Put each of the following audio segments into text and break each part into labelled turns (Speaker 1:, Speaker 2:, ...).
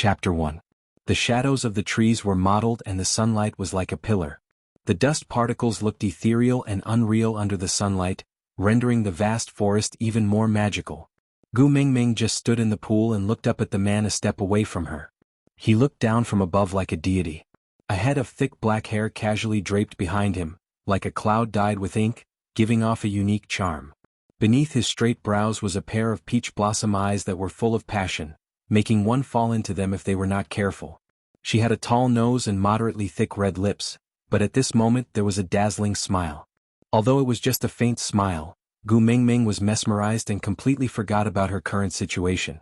Speaker 1: Chapter 1. The shadows of the trees were mottled and the sunlight was like a pillar. The dust particles looked ethereal and unreal under the sunlight, rendering the vast forest even more magical. Gu Mingming just stood in the pool and looked up at the man a step away from her. He looked down from above like a deity. A head of thick black hair casually draped behind him, like a cloud dyed with ink, giving off a unique charm. Beneath his straight brows was a pair of peach blossom eyes that were full of passion, making one fall into them if they were not careful. She had a tall nose and moderately thick red lips, but at this moment there was a dazzling smile. Although it was just a faint smile, Gu Mingming was mesmerized and completely forgot about her current situation.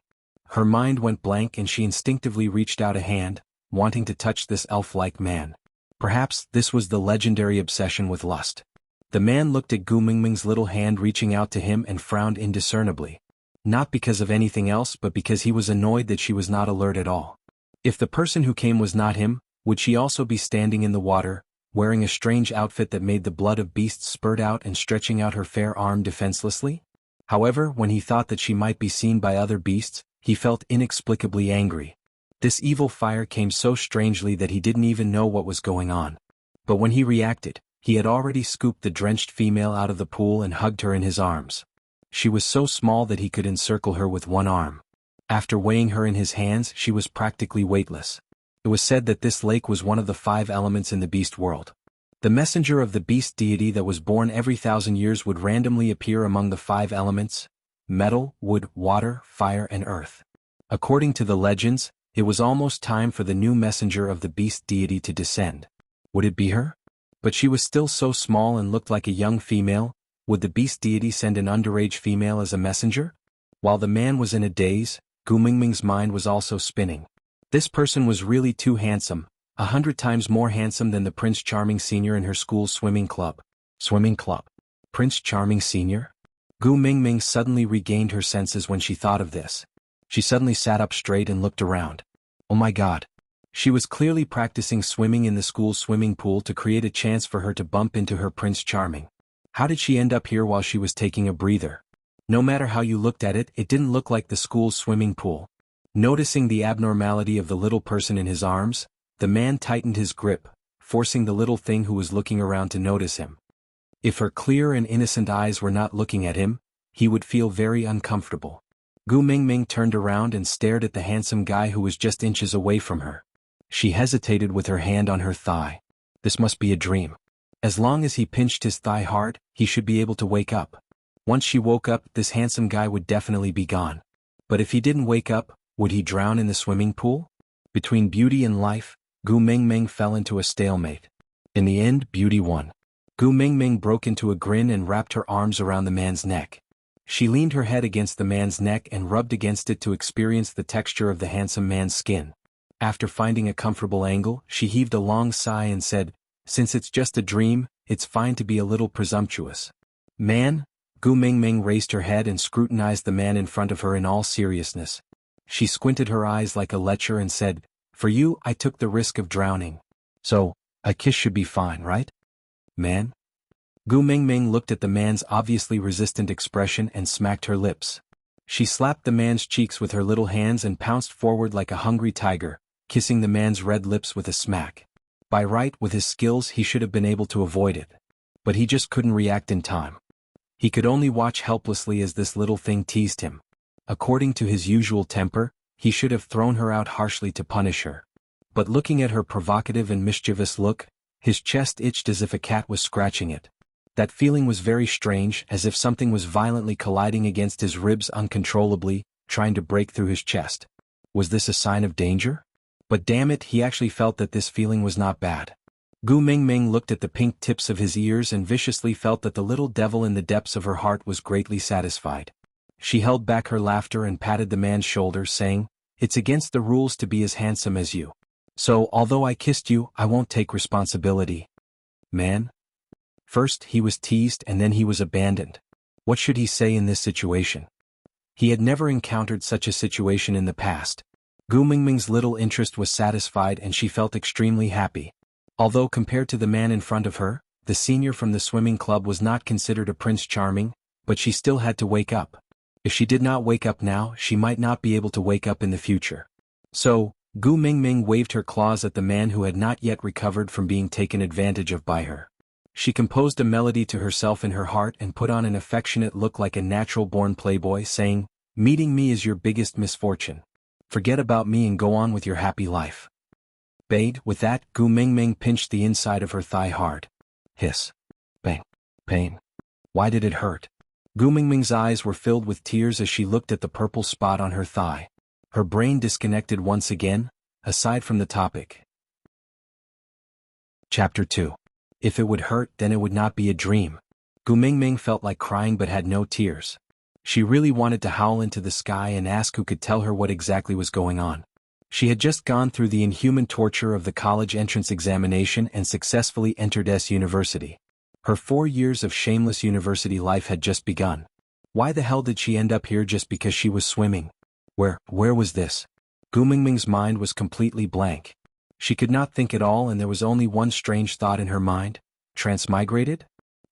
Speaker 1: Her mind went blank and she instinctively reached out a hand, wanting to touch this elf-like man. Perhaps this was the legendary obsession with lust. The man looked at Gu Mingming's little hand reaching out to him and frowned indiscernibly. Not because of anything else but because he was annoyed that she was not alert at all. If the person who came was not him, would she also be standing in the water, wearing a strange outfit that made the blood of beasts spurt out and stretching out her fair arm defenselessly? However, when he thought that she might be seen by other beasts, he felt inexplicably angry. This evil fire came so strangely that he didn't even know what was going on. But when he reacted, he had already scooped the drenched female out of the pool and hugged her in his arms. She was so small that he could encircle her with one arm. After weighing her in his hands, she was practically weightless. It was said that this lake was one of the 5 elements in the beast world. The messenger of the beast deity that was born every 1,000 years would randomly appear among the 5 elements: metal, wood, water, fire, and earth. According to the legends, it was almost time for the new messenger of the beast deity to descend. Would it be her? But she was still so small and looked like a young female. Would the beast deity send an underage female as a messenger? While the man was in a daze, Gu Mingming's mind was also spinning. This person was really too handsome, 100 times more handsome than the Prince Charming Senior in her school's swimming club. Swimming club? Prince Charming Senior? Gu Mingming suddenly regained her senses when she thought of this. She suddenly sat up straight and looked around. Oh my god. She was clearly practicing swimming in the school's swimming pool to create a chance for her to bump into her Prince Charming. How did she end up here while she was taking a breather? No matter how you looked at it, it didn't look like the school's swimming pool. Noticing the abnormality of the little person in his arms, the man tightened his grip, forcing the little thing who was looking around to notice him. If her clear and innocent eyes were not looking at him, he would feel very uncomfortable. Gu Mingming turned around and stared at the handsome guy who was just inches away from her. She hesitated with her hand on her thigh. This must be a dream. As long as he pinched his thigh hard, he should be able to wake up. Once she woke up, this handsome guy would definitely be gone. But if he didn't wake up, would he drown in the swimming pool? Between beauty and life, Gu Mingming fell into a stalemate. In the end, beauty won. Gu Mingming broke into a grin and wrapped her arms around the man's neck. She leaned her head against the man's neck and rubbed against it to experience the texture of the handsome man's skin. After finding a comfortable angle, she heaved a long sigh and said, "Since it's just a dream, it's fine to be a little presumptuous." "Man?" Gu Mingming raised her head and scrutinized the man in front of her in all seriousness. She squinted her eyes like a lecher and said, "For you, I took the risk of drowning. So, a kiss should be fine, right? Man?" Gu Mingming looked at the man's obviously resistant expression and smacked her lips. She slapped the man's cheeks with her little hands and pounced forward like a hungry tiger, kissing the man's red lips with a smack. By right, with his skills, he should have been able to avoid it. But he just couldn't react in time. He could only watch helplessly as this little thing teased him. According to his usual temper, he should have thrown her out harshly to punish her. But looking at her provocative and mischievous look, his chest itched as if a cat was scratching it. That feeling was very strange, as if something was violently colliding against his ribs uncontrollably, trying to break through his chest. Was this a sign of danger? But damn it, he actually felt that this feeling was not bad. Gu Mingming looked at the pink tips of his ears and viciously felt that the little devil in the depths of her heart was greatly satisfied. She held back her laughter and patted the man's shoulder, saying, "It's against the rules to be as handsome as you. So, although I kissed you, I won't take responsibility." Man? First he was teased and then he was abandoned. What should he say in this situation? He had never encountered such a situation in the past. Gu Mingming's little interest was satisfied and she felt extremely happy. Although compared to the man in front of her, the senior from the swimming club was not considered a Prince Charming, but she still had to wake up. If she did not wake up now, she might not be able to wake up in the future. So, Gu Mingming waved her claws at the man who had not yet recovered from being taken advantage of by her. She composed a melody to herself in her heart and put on an affectionate look like a natural-born playboy, saying, "Meeting me is your biggest misfortune. Forget about me and go on with your happy life." Bade, with that, Gu Mingming pinched the inside of her thigh hard. Hiss. Bang. Pain. Why did it hurt? Gu Mingming's eyes were filled with tears as she looked at the purple spot on her thigh. Her brain disconnected once again, aside from the topic. Chapter 2. If it would hurt, then it would not be a dream. Gu Mingming felt like crying but had no tears. She really wanted to howl into the sky and ask who could tell her what exactly was going on. She had just gone through the inhuman torture of the college entrance examination and successfully entered S University. Her 4 years of shameless university life had just begun. Why the hell did she end up here just because she was swimming? Where was this? Gu Mingming's mind was completely blank. She could not think at all, and there was only one strange thought in her mind. Transmigrated?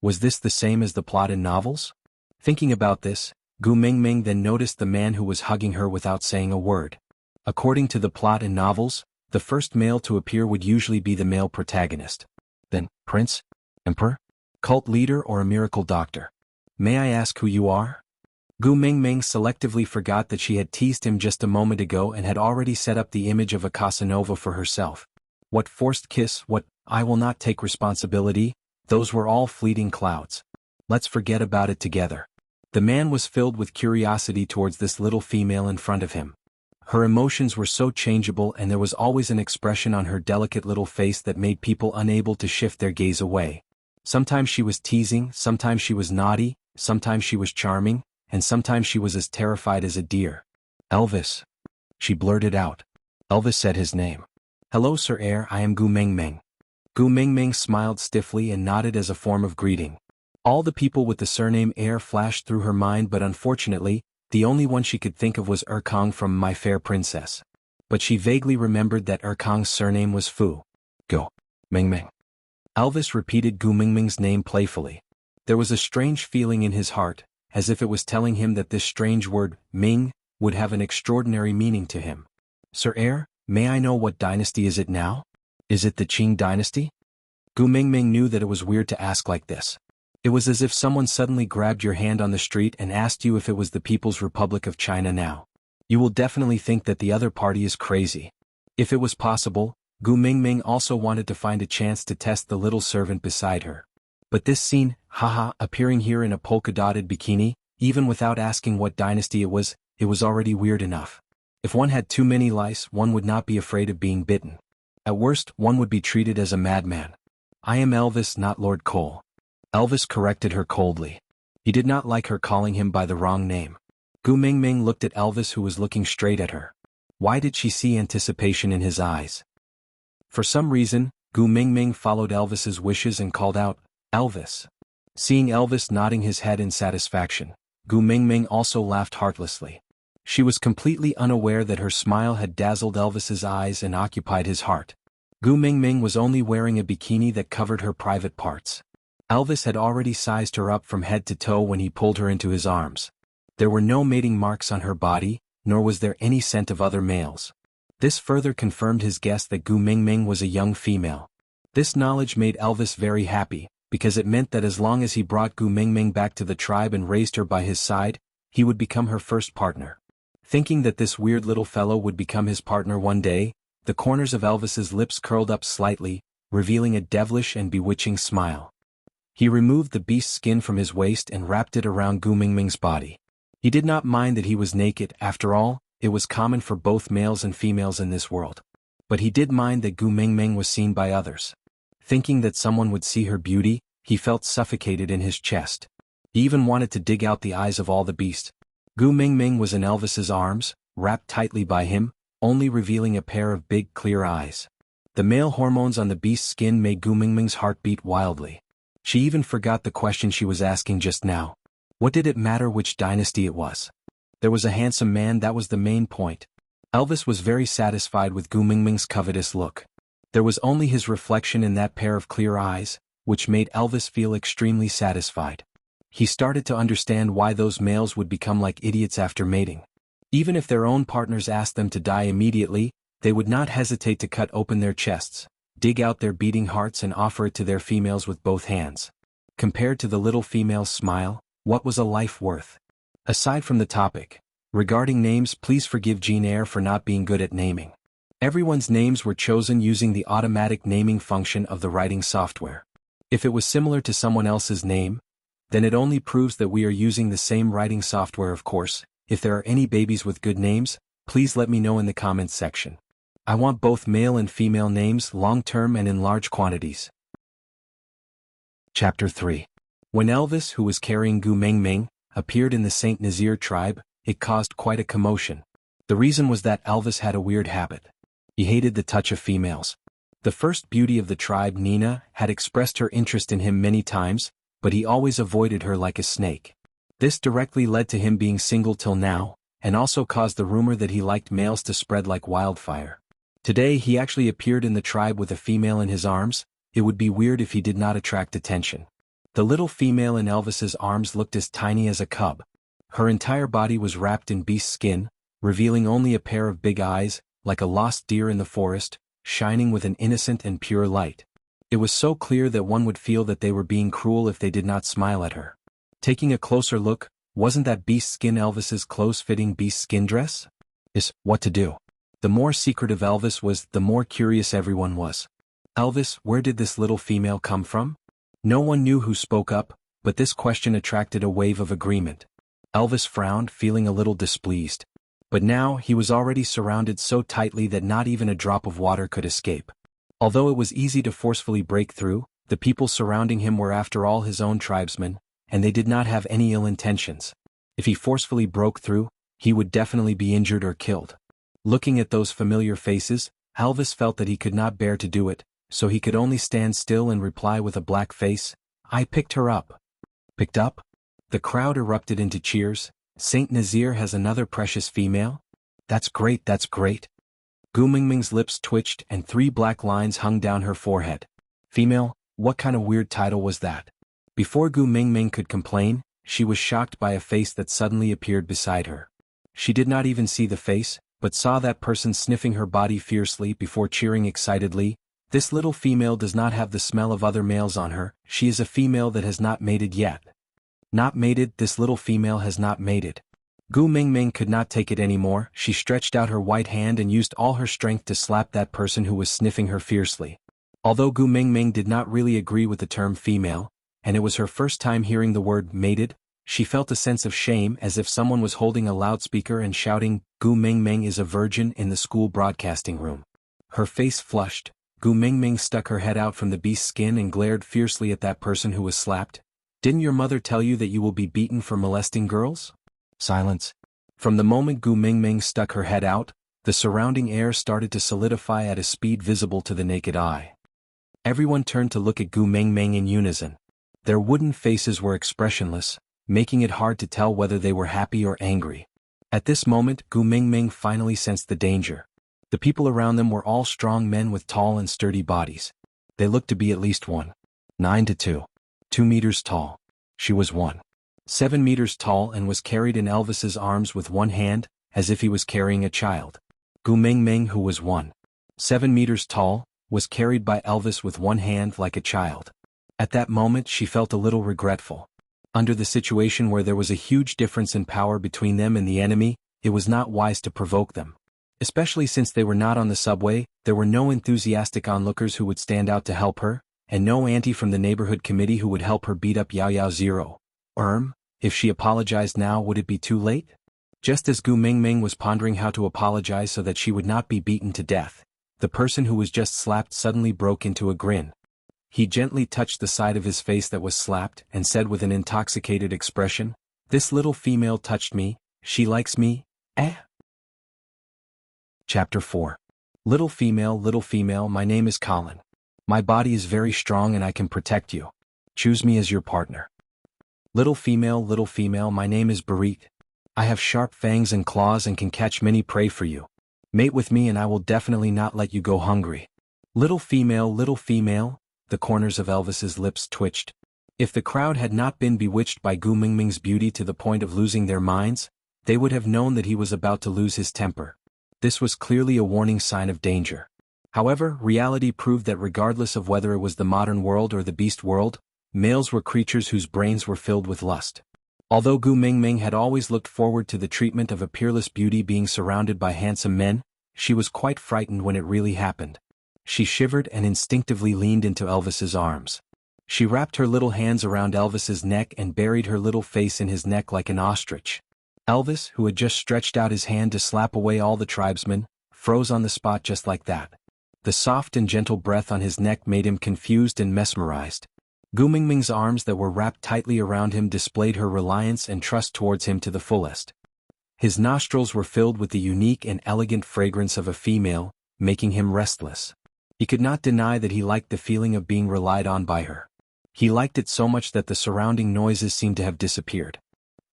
Speaker 1: Was this the same as the plot in novels? Thinking about this, Gu Mingming then noticed the man who was hugging her without saying a word. According to the plot in novels, the first male to appear would usually be the male protagonist. Then, prince? Emperor? Cult leader or a miracle doctor? May I ask who you are? Gu Mingming selectively forgot that she had teased him just a moment ago and had already set up the image of a Casanova for herself. What forced kiss, what, I will not take responsibility, those were all fleeting clouds. Let's forget about it together. The man was filled with curiosity towards this little female in front of him. Her emotions were so changeable, and there was always an expression on her delicate little face that made people unable to shift their gaze away. Sometimes she was teasing, sometimes she was naughty, sometimes she was charming, and sometimes she was as terrified as a deer. Elvis. She blurted out. Elvis said his name. Hello, Sir Eyre, I am Gu Mingming. Gu Mingming smiled stiffly and nodded as a form of greeting. All the people with the surname Eyre flashed through her mind, but unfortunately, the only one she could think of was Kong from My Fair Princess. But she vaguely remembered that Kong's surname was Fu. Go. Mingming. Elvis repeated Gu Mingming's name playfully. There was a strange feeling in his heart, as if it was telling him that this strange word, Ming, would have an extraordinary meaning to him. Sir Eyre, may I know what dynasty is it now? Is it the Qing dynasty? Gu Mingming knew that it was weird to ask like this. It was as if someone suddenly grabbed your hand on the street and asked you if it was the People's Republic of China now. You will definitely think that the other party is crazy. If it was possible, Gu Mingming also wanted to find a chance to test the little servant beside her. But this scene, appearing here in a polka-dotted bikini, even without asking what dynasty it was already weird enough. If one had too many lice, one would not be afraid of being bitten. At worst, one would be treated as a madman. I am Elvis, not Lord Cole. Elvis corrected her coldly. He did not like her calling him by the wrong name. Gu Mingming looked at Elvis, who was looking straight at her. Why did she see anticipation in his eyes? For some reason, Gu Mingming followed Elvis's wishes and called out, Elvis. Seeing Elvis nodding his head in satisfaction, Gu Mingming also laughed heartlessly. She was completely unaware that her smile had dazzled Elvis's eyes and occupied his heart. Gu Mingming was only wearing a bikini that covered her private parts. Elvis had already sized her up from head to toe when he pulled her into his arms. There were no mating marks on her body, nor was there any scent of other males. This further confirmed his guess that Gu Mingming was a young female. This knowledge made Elvis very happy, because it meant that as long as he brought Gu Mingming back to the tribe and raised her by his side, he would become her first partner. Thinking that this weird little fellow would become his partner one day, the corners of Elvis's lips curled up slightly, revealing a devilish and bewitching smile. He removed the beast's skin from his waist and wrapped it around Gu Mingming's body. He did not mind that he was naked. After all, it was common for both males and females in this world. But he did mind that Gu Mingming was seen by others. Thinking that someone would see her beauty, he felt suffocated in his chest. He even wanted to dig out the eyes of all the beast. Gu Mingming was in Elvis's arms, wrapped tightly by him, only revealing a pair of big clear eyes. The male hormones on the beast's skin made Gu Mingming's heart beat wildly. She even forgot the question she was asking just now. What did it matter which dynasty it was? There was a handsome man, that was the main point. Elvis was very satisfied with Gu Mingming's covetous look. There was only his reflection in that pair of clear eyes, which made Elvis feel extremely satisfied. He started to understand why those males would become like idiots after mating. Even if their own partners asked them to die immediately, They would not hesitate to cut open their chests, dig out their beating hearts and offer it to their females with both hands. Compared to the little female's smile, what was a life worth? Aside from the topic, regarding names, please forgive Jean Eyre for not being good at naming. Everyone's names were chosen using the automatic naming function of the writing software. If it was similar to someone else's name, then it only proves that we are using the same writing software. Of course, if there are any babies with good names, please let me know in the comments section. I want both male and female names, long-term and in large quantities. Chapter 3. When Elvis, who was carrying Gu Mengmeng, appeared in the Saint Nazaire tribe, it caused quite a commotion. The reason was that Elvis had a weird habit. He hated the touch of females. The first beauty of the tribe, Nina, had expressed her interest in him many times, but he always avoided her like a snake. This directly led to him being single till now, and also caused the rumor that he liked males to spread like wildfire. Today he actually appeared in the tribe with a female in his arms. It would be weird if he did not attract attention. The little female in Elvis's arms looked as tiny as a cub. Her entire body was wrapped in beast skin, revealing only a pair of big eyes, like a lost deer in the forest, shining with an innocent and pure light. It was so clear that one would feel that they were being cruel if they did not smile at her. Taking a closer look, wasn't that beast skin Elvis's close-fitting beast skin dress? What to do? The more secretive Elvis was, the more curious everyone was. Elvis, where did this little female come from? No one knew who spoke up, but this question attracted a wave of agreement. Elvis frowned, feeling a little displeased. But now he was already surrounded so tightly that not even a drop of water could escape. Although it was easy to forcefully break through, the people surrounding him were after all his own tribesmen, and they did not have any ill intentions. If he forcefully broke through, he would definitely be injured or killed. Looking at those familiar faces, Elvis felt that he could not bear to do it, so he could only stand still and reply with a black face, "I picked her up." Picked up? The crowd erupted into cheers. Saint Nazaire has another precious female? That's great, that's great. Gu Mengmeng's lips twitched and 3 black lines hung down her forehead. Female? What kind of weird title was that? Before Gu Mengmeng could complain, she was shocked by a face that suddenly appeared beside her. She did not even see the face, but saw that person sniffing her body fiercely before cheering excitedly. This little female does not have the smell of other males on her. She is a female that has not mated yet. Not mated, this little female has not mated. Gu Mengmeng could not take it anymore. She stretched out her white hand and used all her strength to slap that person who was sniffing her fiercely. Although Gu Mengmeng did not really agree with the term female, and it was her first time hearing the word mated, she felt a sense of shame as if someone was holding a loudspeaker and shouting, "Gu Mengmeng is a virgin," in the school broadcasting room. Her face flushed. Gu Mengmeng stuck her head out from the beast's skin and glared fiercely at that person who was slapped. "Didn't your mother tell you that you will be beaten for molesting girls?" Silence. From the moment Gu Mengmeng stuck her head out, the surrounding air started to solidify at a speed visible to the naked eye. Everyone turned to look at Gu Mengmeng in unison. Their wooden faces were expressionless, making it hard to tell whether they were happy or angry. At this moment, Gu Mengmeng finally sensed the danger. The people around them were all strong men with tall and sturdy bodies. They looked to be at least 1.9 to 2 meters tall. She was 1.7 meters tall and was carried in Elvis's arms with one hand, as if he was carrying a child. Gu Mengmeng, who was 1.7 meters tall, was carried by Elvis with one hand like a child. At that moment she felt a little regretful. Under the situation where there was a huge difference in power between them and the enemy, it was not wise to provoke them. Especially since they were not on the subway, there were no enthusiastic onlookers who would stand out to help her, and no auntie from the neighborhood committee who would help her beat up Yao Yao Zero. If she apologized now, would it be too late? Just as Gu Mengmeng was pondering how to apologize so that she would not be beaten to death, the person who was just slapped suddenly broke into a grin. He gently touched the side of his face that was slapped and said with an intoxicated expression, "This little female touched me, she likes me, eh?" Chapter 4. Little female, my name is Colin. My body is very strong and I can protect you. Choose me as your partner. Little female, my name is Barit. I have sharp fangs and claws and can catch many prey for you. Mate with me and I will definitely not let you go hungry. Little female, the corners of Elvis's lips twitched. If the crowd had not been bewitched by Gu Mengmeng's beauty to the point of losing their minds, they would have known that he was about to lose his temper. This was clearly a warning sign of danger. However, reality proved that regardless of whether it was the modern world or the beast world, males were creatures whose brains were filled with lust. Although Gu Mingming had always looked forward to the treatment of a peerless beauty being surrounded by handsome men, she was quite frightened when it really happened. She shivered and instinctively leaned into Elvis's arms. She wrapped her little hands around Elvis's neck and buried her little face in his neck like an ostrich. Elvis, who had just stretched out his hand to slap away all the tribesmen, froze on the spot just like that. The soft and gentle breath on his neck made him confused and mesmerized. Gu Mingming's arms that were wrapped tightly around him displayed her reliance and trust towards him to the fullest. His nostrils were filled with the unique and elegant fragrance of a female, making him restless. He could not deny that he liked the feeling of being relied on by her. He liked it so much that the surrounding noises seemed to have disappeared.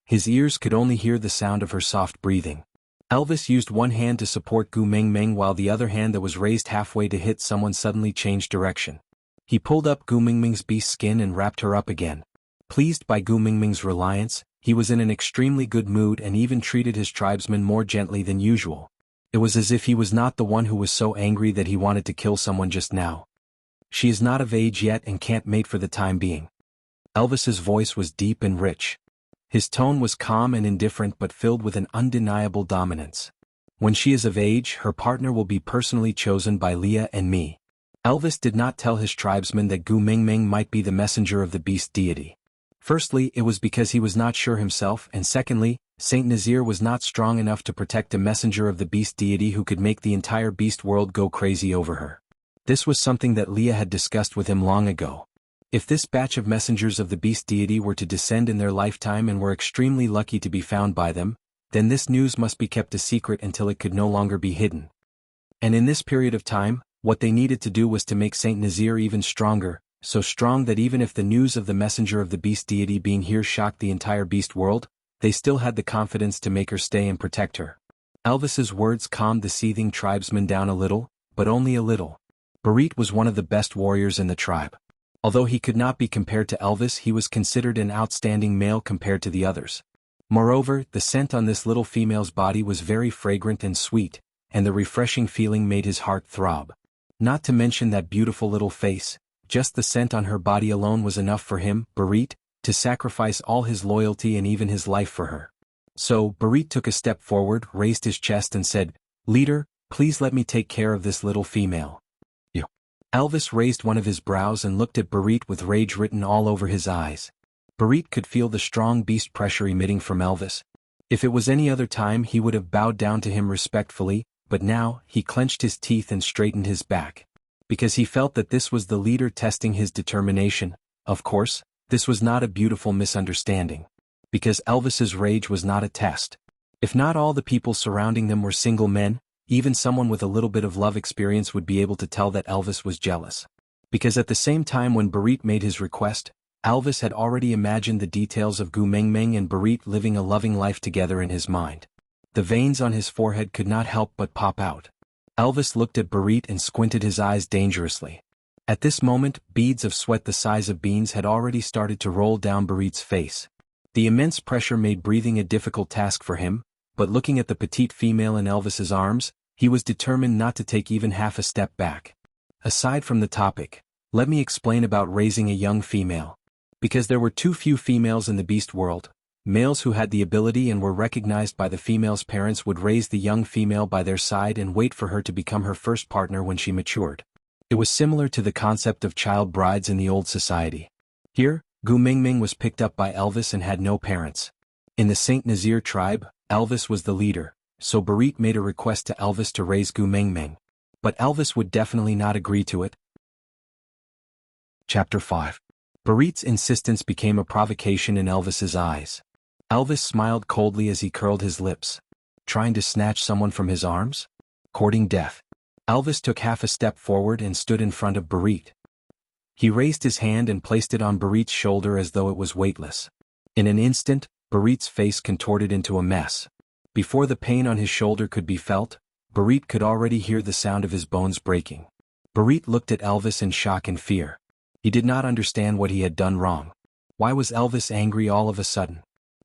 Speaker 1: His ears could only hear the sound of her soft breathing. Elvis used one hand to support Gu Mingming while the other hand that was raised halfway to hit someone suddenly changed direction. He pulled up Gu Mingming's beast skin and wrapped her up again. Pleased by Gu Mingming's reliance, he was in an extremely good mood and even treated his tribesmen more gently than usual. It was as if he was not the one who was so angry that he wanted to kill someone just now. She is not of age yet and can't mate for the time being. Elvis's voice was deep and rich. His tone was calm and indifferent but filled with an undeniable dominance. When she is of age, her partner will be personally chosen by Leah and me. Elvis did not tell his tribesmen that Gu Mingming might be the messenger of the beast deity. Firstly, it was because he was not sure himself, and secondly, Saint Nazir was not strong enough to protect a messenger of the beast deity who could make the entire beast world go crazy over her. This was something that Leah had discussed with him long ago. If this batch of messengers of the beast deity were to descend in their lifetime and were extremely lucky to be found by them, then this news must be kept a secret until it could no longer be hidden. And in this period of time, what they needed to do was to make Saint Nazir even stronger, so strong that even if the news of the messenger of the beast deity being here shocked the entire beast world, they still had the confidence to make her stay and protect her. Elvis's words calmed the seething tribesmen down a little, but only a little. Barit was one of the best warriors in the tribe. Although he could not be compared to Elvis, he was considered an outstanding male compared to the others. Moreover, the scent on this little female's body was very fragrant and sweet, and the refreshing feeling made his heart throb. Not to mention that beautiful little face, just the scent on her body alone was enough for him, Barit, to sacrifice all his loyalty and even his life for her. So, Barit took a step forward, raised his chest and said, "Leader, please let me take care of this little female." Elvis raised one of his brows and looked at Barit with rage written all over his eyes. Barit could feel the strong beast pressure emitting from Elvis. If it was any other time he would have bowed down to him respectfully, but now, he clenched his teeth and straightened his back. Because he felt that this was the leader testing his determination. Of course, this was not a beautiful misunderstanding. Because Elvis's rage was not a test. If not all the people surrounding them were single men, even someone with a little bit of love experience would be able to tell that Elvis was jealous. Because at the same time when Barit made his request, Elvis had already imagined the details of Gu Mingming and Barit living a loving life together in his mind. The veins on his forehead could not help but pop out. Elvis looked at Barit and squinted his eyes dangerously. At this moment, beads of sweat the size of beans had already started to roll down Barit's face. The immense pressure made breathing a difficult task for him, but looking at the petite female in Elvis's arms, he was determined not to take even half a step back. Aside from the topic, let me explain about raising a young female. Because there were too few females in the beast world, males who had the ability and were recognized by the female's parents would raise the young female by their side and wait for her to become her first partner when she matured. It was similar to the concept of child brides in the old society. Here, Gu Mingming was picked up by Elvis and had no parents. In the Saint Nazir tribe, Elvis was the leader, so Barit made a request to Elvis to raise Gu Mingming. But Elvis would definitely not agree to it. Chapter 5. Barit's insistence became a provocation in Elvis's eyes. Elvis smiled coldly as he curled his lips. Trying to snatch someone from his arms? Courting death. Elvis took half a step forward and stood in front of Barit. He raised his hand and placed it on Barit's shoulder as though it was weightless. In an instant, Barit's face contorted into a mess. Before the pain on his shoulder could be felt, Barit could already hear the sound of his bones breaking. Barit looked at Elvis in shock and fear. He did not understand what he had done wrong. Why was Elvis angry all of a sudden?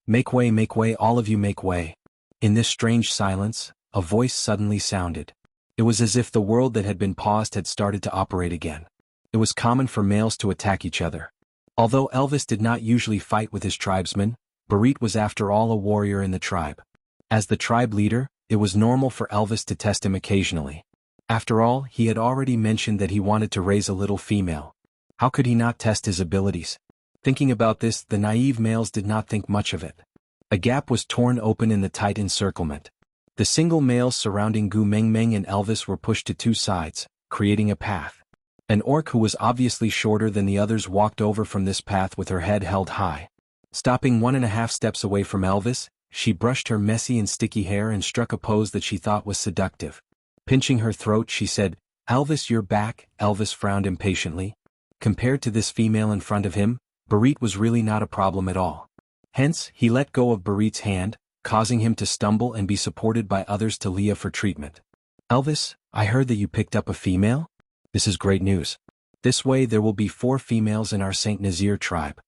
Speaker 1: Make way, all of you make way. In this strange silence, a voice suddenly sounded. It was as if the world that had been paused had started to operate again. It was common for males to attack each other. Although Elvis did not usually fight with his tribesmen, Barit was after all a warrior in the tribe. As the tribe leader, it was normal for Elvis to test him occasionally. After all, he had already mentioned that he wanted to raise a little female. How could he not test his abilities? Thinking about this, the naive males did not think much of it. A gap was torn open in the tight encirclement. The single males surrounding Gu Mengmeng and Elvis were pushed to two sides, creating a path. An orc who was obviously shorter than the others walked over from this path with her head held high. Stopping 1.5 steps away from Elvis, she brushed her messy and sticky hair and struck a pose that she thought was seductive. Pinching her throat, she said, "Elvis, you're back." Elvis frowned impatiently. Compared to this female in front of him, Barit was really not a problem at all. Hence, he let go of Barit's hand, causing him to stumble and be supported by others to Leah for treatment. "Elvis, I heard that you picked up a female? This is great news. This way there will be 4 females in our Saint Nazir tribe."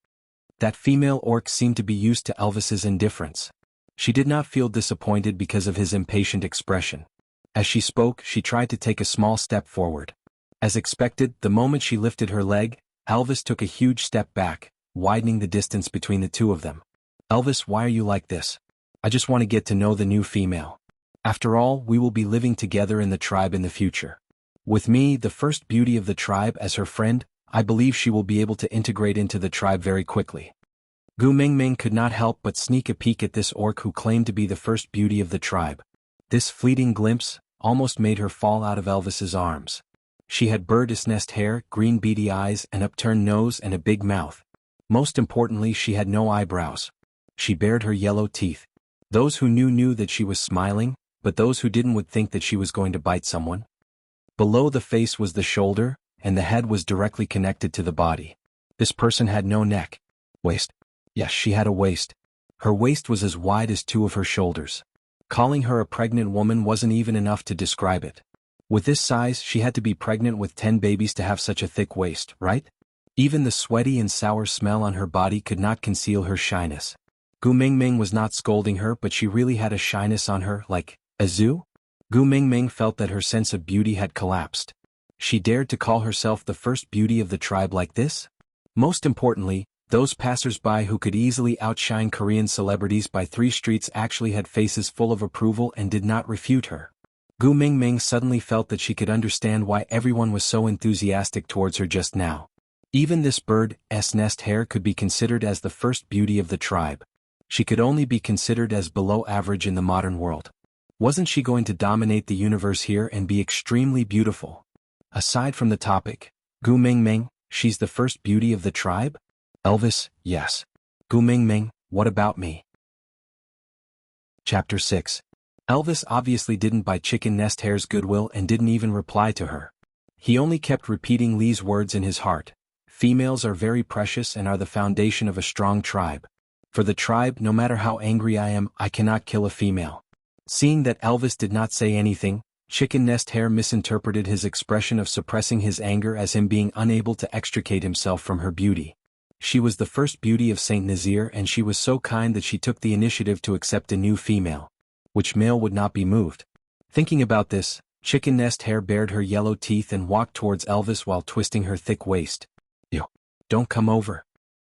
Speaker 1: That female orc seemed to be used to Elvis's indifference. She did not feel disappointed because of his impatient expression. As she spoke, she tried to take a small step forward. As expected, the moment she lifted her leg, Elvis took a huge step back, widening the distance between the two of them. "Elvis, why are you like this? I just want to get to know the new female. After all, we will be living together in the tribe in the future. With me, the first beauty of the tribe, as her friend, I believe she will be able to integrate into the tribe very quickly." Gu Mengmeng could not help but sneak a peek at this orc who claimed to be the first beauty of the tribe. This fleeting glimpse almost made her fall out of Elvis's arms. She had bird's nest hair, green beady eyes, an upturned nose and a big mouth. Most importantly, she had no eyebrows. She bared her yellow teeth. Those who knew that she was smiling, but those who didn't would think that she was going to bite someone. Below the face was the shoulder, and the head was directly connected to the body. This person had no neck. Waist. Yes, she had a waist. Her waist was as wide as 2 of her shoulders. Calling her a pregnant woman wasn't even enough to describe it. With this size, she had to be pregnant with 10 babies to have such a thick waist, right? Even the sweaty and sour smell on her body could not conceal her shyness. Gu Mengmeng was not scolding her, but she really had a shyness on her, like a zoo? Gu Mengmeng felt that her sense of beauty had collapsed. She dared to call herself the first beauty of the tribe like this? Most importantly, those passers-by who could easily outshine Korean celebrities by 3 streets actually had faces full of approval and did not refute her. Gu Mengmeng suddenly felt that she could understand why everyone was so enthusiastic towards her just now. Even this bird's nest hair could be considered as the first beauty of the tribe. She could only be considered as below average in the modern world. Wasn't she going to dominate the universe here and be extremely beautiful? Aside from the topic, Gu Mengmeng, she's the first beauty of the tribe? Elvis, yes. Gu Mengmeng, what about me? Chapter 6. Elvis obviously didn't buy Chicken Nest Hair's goodwill and didn't even reply to her. He only kept repeating Lee's words in his heart. Females are very precious and are the foundation of a strong tribe. For the tribe, no matter how angry I am, I cannot kill a female. Seeing that Elvis did not say anything, Chicken Nest Hair misinterpreted his expression of suppressing his anger as him being unable to extricate himself from her beauty. She was the first beauty of Saint Nazir and she was so kind that she took the initiative to accept a new female. Which male would not be moved? Thinking about this, Chicken Nest Hair bared her yellow teeth and walked towards Elvis while twisting her thick waist. "Ew. Don't come over."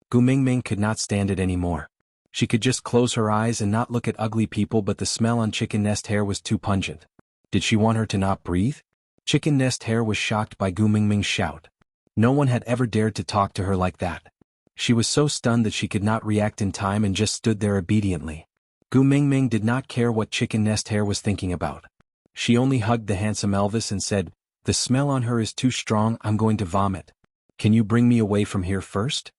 Speaker 1: Gu Mengmeng could not stand it anymore. She could just close her eyes and not look at ugly people, but the smell on Chicken Nest Hair was too pungent. Did she want her to not breathe? Chicken Nest Hair was shocked by Gu Mengmeng's shout. No one had ever dared to talk to her like that. She was so stunned that she could not react in time and just stood there obediently. Gu Mengmeng did not care what Chicken Nest Hair was thinking about. She only hugged the handsome Elvis and said, "The smell on her is too strong, I'm going to vomit. Can you bring me away from here first?"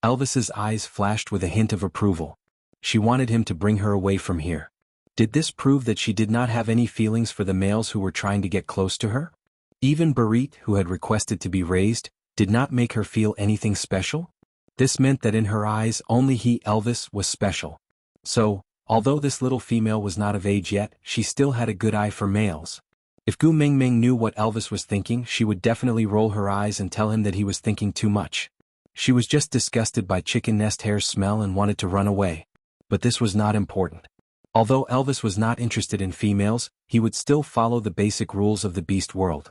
Speaker 1: Elvis's eyes flashed with a hint of approval. She wanted him to bring her away from here. Did this prove that she did not have any feelings for the males who were trying to get close to her? Even Barit, who had requested to be raised, did not make her feel anything special? This meant that in her eyes only he, Elvis, was special. So, although this little female was not of age yet, she still had a good eye for males. If Gu Mengmeng knew what Elvis was thinking, she would definitely roll her eyes and tell him that he was thinking too much. She was just disgusted by Chicken Nest Hair's smell and wanted to run away. But this was not important. Although Elvis was not interested in females, he would still follow the basic rules of the beast world.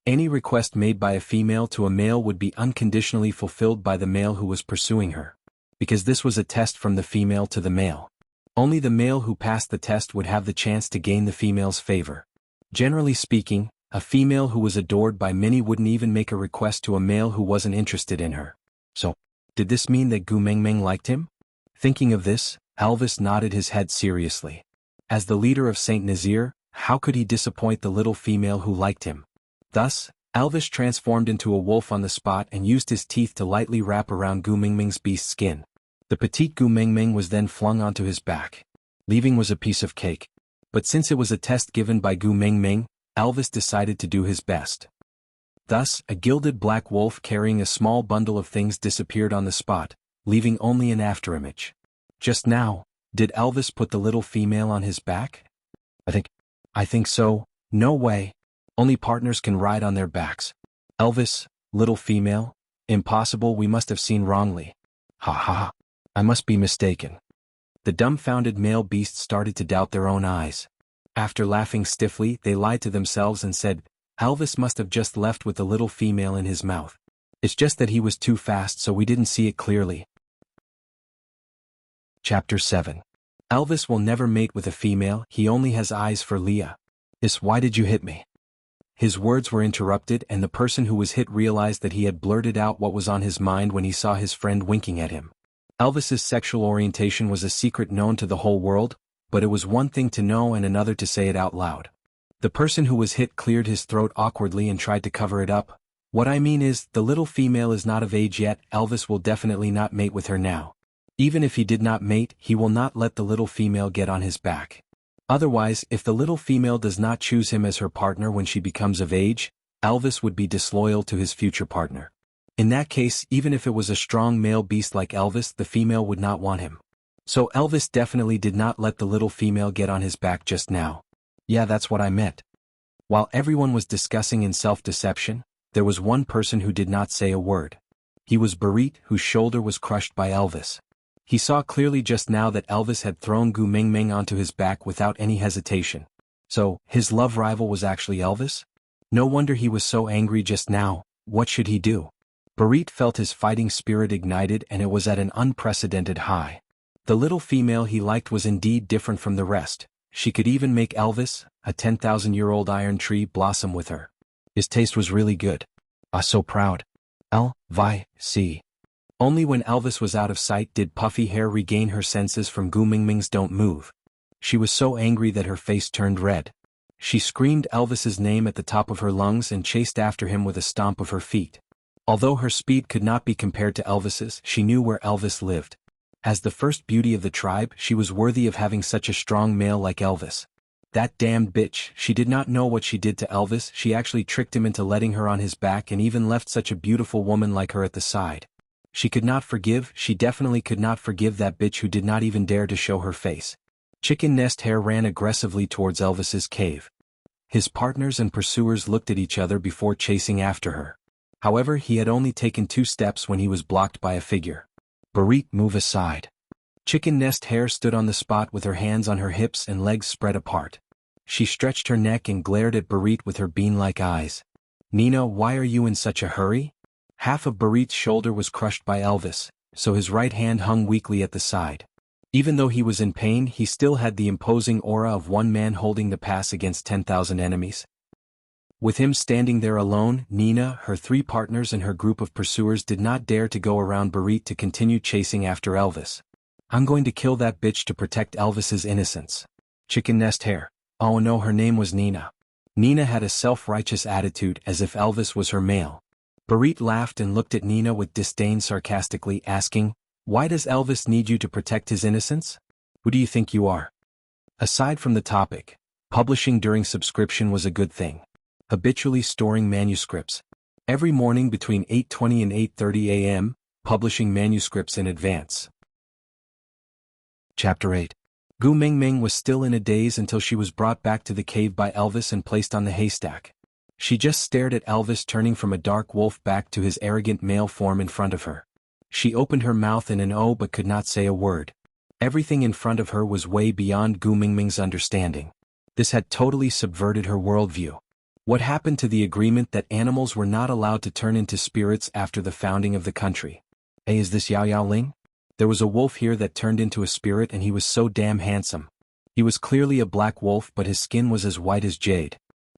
Speaker 1: Any request made by a female to a male would be unconditionally fulfilled by the male who was pursuing her. Because this was a test from the female to the male. Only the male who passed the test would have the chance to gain the female's favor. Generally speaking, a female who was adored by many wouldn't even make a request to a male who wasn't interested in her. So, did this mean that Gu Mengmeng liked him? Thinking of this, Elvis nodded his head seriously. As the leader of Saint Nazir, how could he disappoint the little female who liked him? Thus, Elvis transformed into a wolf on the spot and used his teeth to lightly wrap around Gu Mengmeng's beast skin. The petite Gu Mengmeng was then flung onto his back. Leaving was a piece of cake. But since it was a test given by Gu Mengmeng, Elvis decided to do his best. Thus, a gilded black wolf carrying a small bundle of things disappeared on the spot, leaving only an afterimage. Just now, did Elvis put the little female on his back? I think so. No way. Only partners can ride on their backs. Elvis, little female? Impossible, we must have seen wrongly. Ha ha ha. I must be mistaken. The dumbfounded male beasts started to doubt their own eyes. After laughing stiffly, they lied to themselves and said, Elvis must have just left with the little female in his mouth. It's just that he was too fast so we didn't see it clearly. Chapter 7. Elvis will never mate with a female, he only has eyes for Leah. Why did you hit me? His words were interrupted and the person who was hit realized that he had blurted out what was on his mind when he saw his friend winking at him. Elvis's sexual orientation was a secret known to the whole world, but it was one thing to know and another to say it out loud. The person who was hit cleared his throat awkwardly and tried to cover it up. What I mean is, the little female is not of age yet, Elvis will definitely not mate with her now. Even if he did not mate, he will not let the little female get on his back. Otherwise, if the little female does not choose him as her partner when she becomes of age, Elvis would be disloyal to his future partner. In that case, even if it was a strong male beast like Elvis, the female would not want him. So Elvis definitely did not let the little female get on his back just now. Yeah, that's what I meant. While everyone was discussing in self-deception, there was one person who did not say a word. He was Barit, whose shoulder was crushed by Elvis. He saw clearly just now that Elvis had thrown Gu Mengmeng onto his back without any hesitation. So, his love rival was actually Elvis? No wonder he was so angry just now. What should he do? Barit felt his fighting spirit ignited and it was at an unprecedented high. The little female he liked was indeed different from the rest. She could even make Elvis, a 10,000-year-old iron tree, blossom with her. His taste was really good. So proud. See. Only when Elvis was out of sight did Puffy Hair regain her senses from Gu Mengmeng's "Don't move." She was so angry that her face turned red. She screamed Elvis's name at the top of her lungs and chased after him with a stomp of her feet. Although her speed could not be compared to Elvis's, she knew where Elvis lived. As the first beauty of the tribe, she was worthy of having such a strong male like Elvis. That damned bitch, she did not know what she did to Elvis, she actually tricked him into letting her on his back and even left such a beautiful woman like her at the side. She could not forgive, she definitely could not forgive that bitch who did not even dare to show her face. Chicken Nest Hair ran aggressively towards Elvis's cave. His partners and pursuers looked at each other before chasing after her. However, he had only taken 2 steps when he was blocked by a figure. Barit, move aside. Chicken Nest Hair stood on the spot with her hands on her hips and legs spread apart. She stretched her neck and glared at Barit with her bean-like eyes. Nina, why are you in such a hurry? Half of Barit's shoulder was crushed by Elvis, so his right hand hung weakly at the side. Even though he was in pain, he still had the imposing aura of one man holding the pass against 10,000 enemies. With him standing there alone, Nina, her 3 partners and her group of pursuers did not dare to go around Barit to continue chasing after Elvis. I'm going to kill that bitch to protect Elvis's innocence. Chicken Nest Hair. Oh no, her name was Nina. Nina had a self-righteous attitude as if Elvis was her male. Barit laughed and looked at Nina with disdain sarcastically, asking, why does Elvis need you to protect his innocence? Who do you think you are? Aside from the topic, publishing during subscription was a good thing. Habitually storing manuscripts. Every morning between 8:20 and 8:30 a.m., publishing manuscripts in advance. Chapter 8. Gu Mengmeng was still in a daze until she was brought back to the cave by Elvis and placed on the haystack. She just stared at Elvis turning from a dark wolf back to his arrogant male form in front of her. She opened her mouth in an "oh" but could not say a word. Everything in front of her was way beyond Gu Mingming's understanding. This had totally subverted her worldview. What happened to the agreement that animals were not allowed to turn into spirits after the founding of the country? Hey, is this Yao Yao Ling? There was a wolf here that turned into a spirit and he was so damn handsome. He was clearly a black wolf but his skin was as white as jade.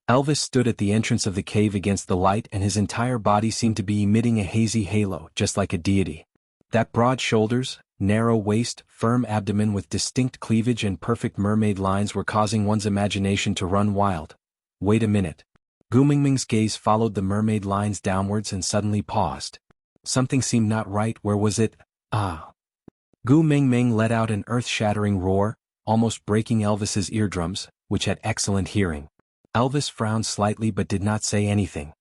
Speaker 1: Elvis stood at the entrance of the cave against the light and his entire body seemed to be emitting a hazy halo, just like a deity. That broad shoulders, narrow waist, firm abdomen with distinct cleavage and perfect mermaid lines were causing one's imagination to run wild. Wait a minute. Gu Mingming's gaze followed the mermaid lines downwards and suddenly paused. Something seemed not right. Where was it? Ah. Gu Mingming let out an earth-shattering roar, almost breaking Elvis's eardrums, which had excellent hearing. Elvis frowned slightly but did not say anything.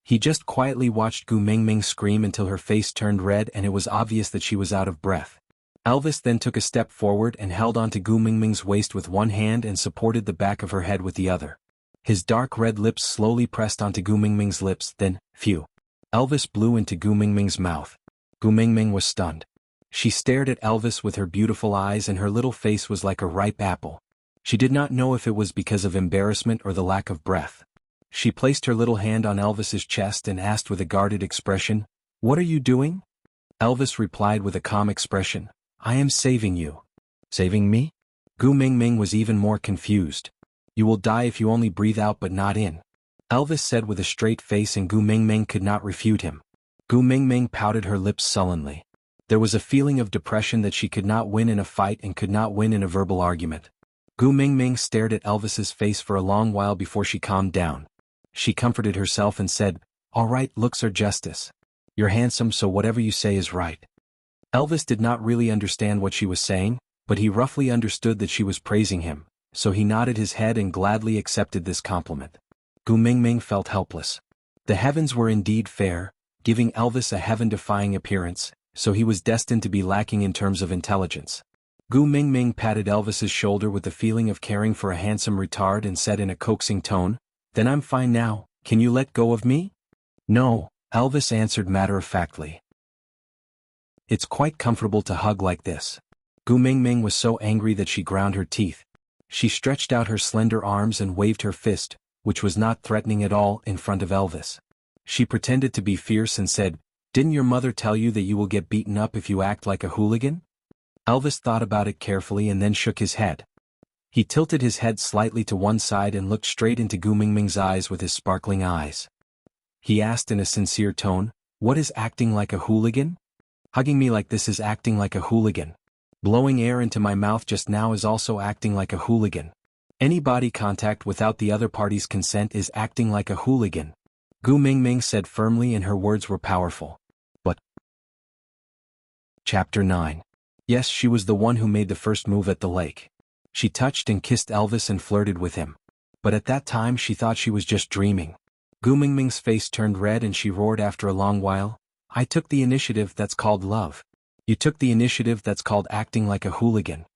Speaker 1: He just quietly watched Gu Mingming scream until her face turned red and it was obvious that she was out of breath. Elvis then took a step forward and held onto Gu Mingming's waist with one hand and supported the back of her head with the other. His dark red lips slowly pressed onto Gu Mingming's lips, then, phew. Elvis blew into Gu Mingming's mouth. Gu Mingming was stunned. She stared at Elvis with her beautiful eyes and her little face was like a ripe apple. She did not know if it was because of embarrassment or the lack of breath. She placed her little hand on Elvis's chest and asked with a guarded expression, "What are you doing?" Elvis replied with a calm expression, "I am saving you." "Saving me?" Gu Mingming was even more confused. "You will die if you only breathe out but not in," Elvis said with a straight face and Gu Mingming could not refute him. Gu Mingming pouted her lips sullenly. There was a feeling of depression that she could not win in a fight and could not win in a verbal argument. Gu Mingming stared at Elvis's face for a long while before she calmed down. She comforted herself and said, "All right, looks are justice. You're handsome so whatever you say is right." Elvis did not really understand what she was saying, but he roughly understood that she was praising him, so he nodded his head and gladly accepted this compliment. Gu Mingming felt helpless. The heavens were indeed fair, giving Elvis a heaven-defying appearance, so he was destined to be lacking in terms of intelligence. Gu Mingming patted Elvis's shoulder with the feeling of caring for a handsome retard and said in a coaxing tone, "Then I'm fine now, can you let go of me?" "No," Elvis answered matter-of-factly. "It's quite comfortable to hug like this." Gu Mingming was so angry that she ground her teeth. She stretched out her slender arms and waved her fist, which was not threatening at all, in front of Elvis. She pretended to be fierce and said, "Didn't your mother tell you that you will get beaten up if you act like a hooligan?" Elvis thought about it carefully and then shook his head. He tilted his head slightly to one side and looked straight into Gu Mingming's eyes with his sparkling eyes. He asked in a sincere tone, "What is acting like a hooligan?" "Hugging me like this is acting like a hooligan. Blowing air into my mouth just now is also acting like a hooligan. Any body contact without the other party's consent is acting like a hooligan," Gu Mingming said firmly and her words were powerful. But Chapter 9. Yes, she was the one who made the first move at the lake. She touched and kissed Elvis and flirted with him. But at that time she thought she was just dreaming. Gu Mingming's face turned red and she roared after a long while, "I took the initiative, that's called love. You took the initiative, that's called acting like a hooligan."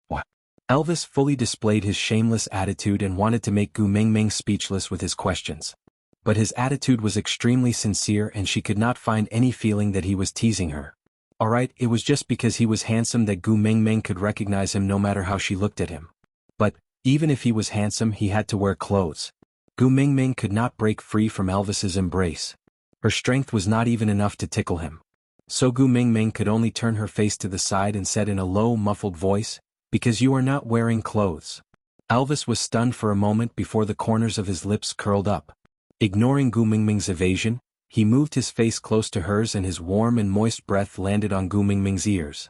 Speaker 1: What? Elvis fully displayed his shameless attitude and wanted to make Gu Mingming speechless with his questions. But his attitude was extremely sincere and she could not find any feeling that he was teasing her. Alright, it was just because he was handsome that Gu Mingming could recognize him no matter how she looked at him. But, even if he was handsome he had to wear clothes. Gu Mingming could not break free from Elvis's embrace. Her strength was not even enough to tickle him. So Gu Mingming could only turn her face to the side and said in a low, muffled voice, "Because you are not wearing clothes." Elvis was stunned for a moment before the corners of his lips curled up. Ignoring Gu Mingming's evasion, he moved his face close to hers and his warm and moist breath landed on Gu Mingming's ears.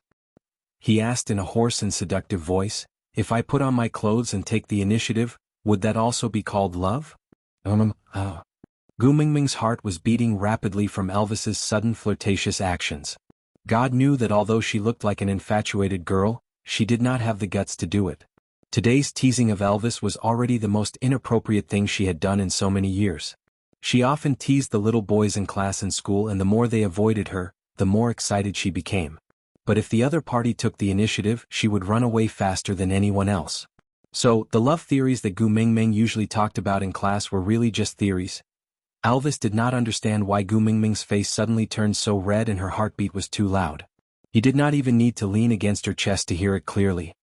Speaker 1: He asked in a hoarse and seductive voice, "If I put on my clothes and take the initiative, would that also be called love?" Gu Mingming's heart was beating rapidly from Elvis's sudden flirtatious actions. God knew that although she looked like an infatuated girl, she did not have the guts to do it. Today's teasing of Elvis was already the most inappropriate thing she had done in so many years. She often teased the little boys in class and school and the more they avoided her, the more excited she became. But if the other party took the initiative, she would run away faster than anyone else. So, the love theories that Gu Mingming usually talked about in class were really just theories. Elvis did not understand why Gu Mingming's face suddenly turned so red and her heartbeat was too loud. He did not even need to lean against her chest to hear it clearly.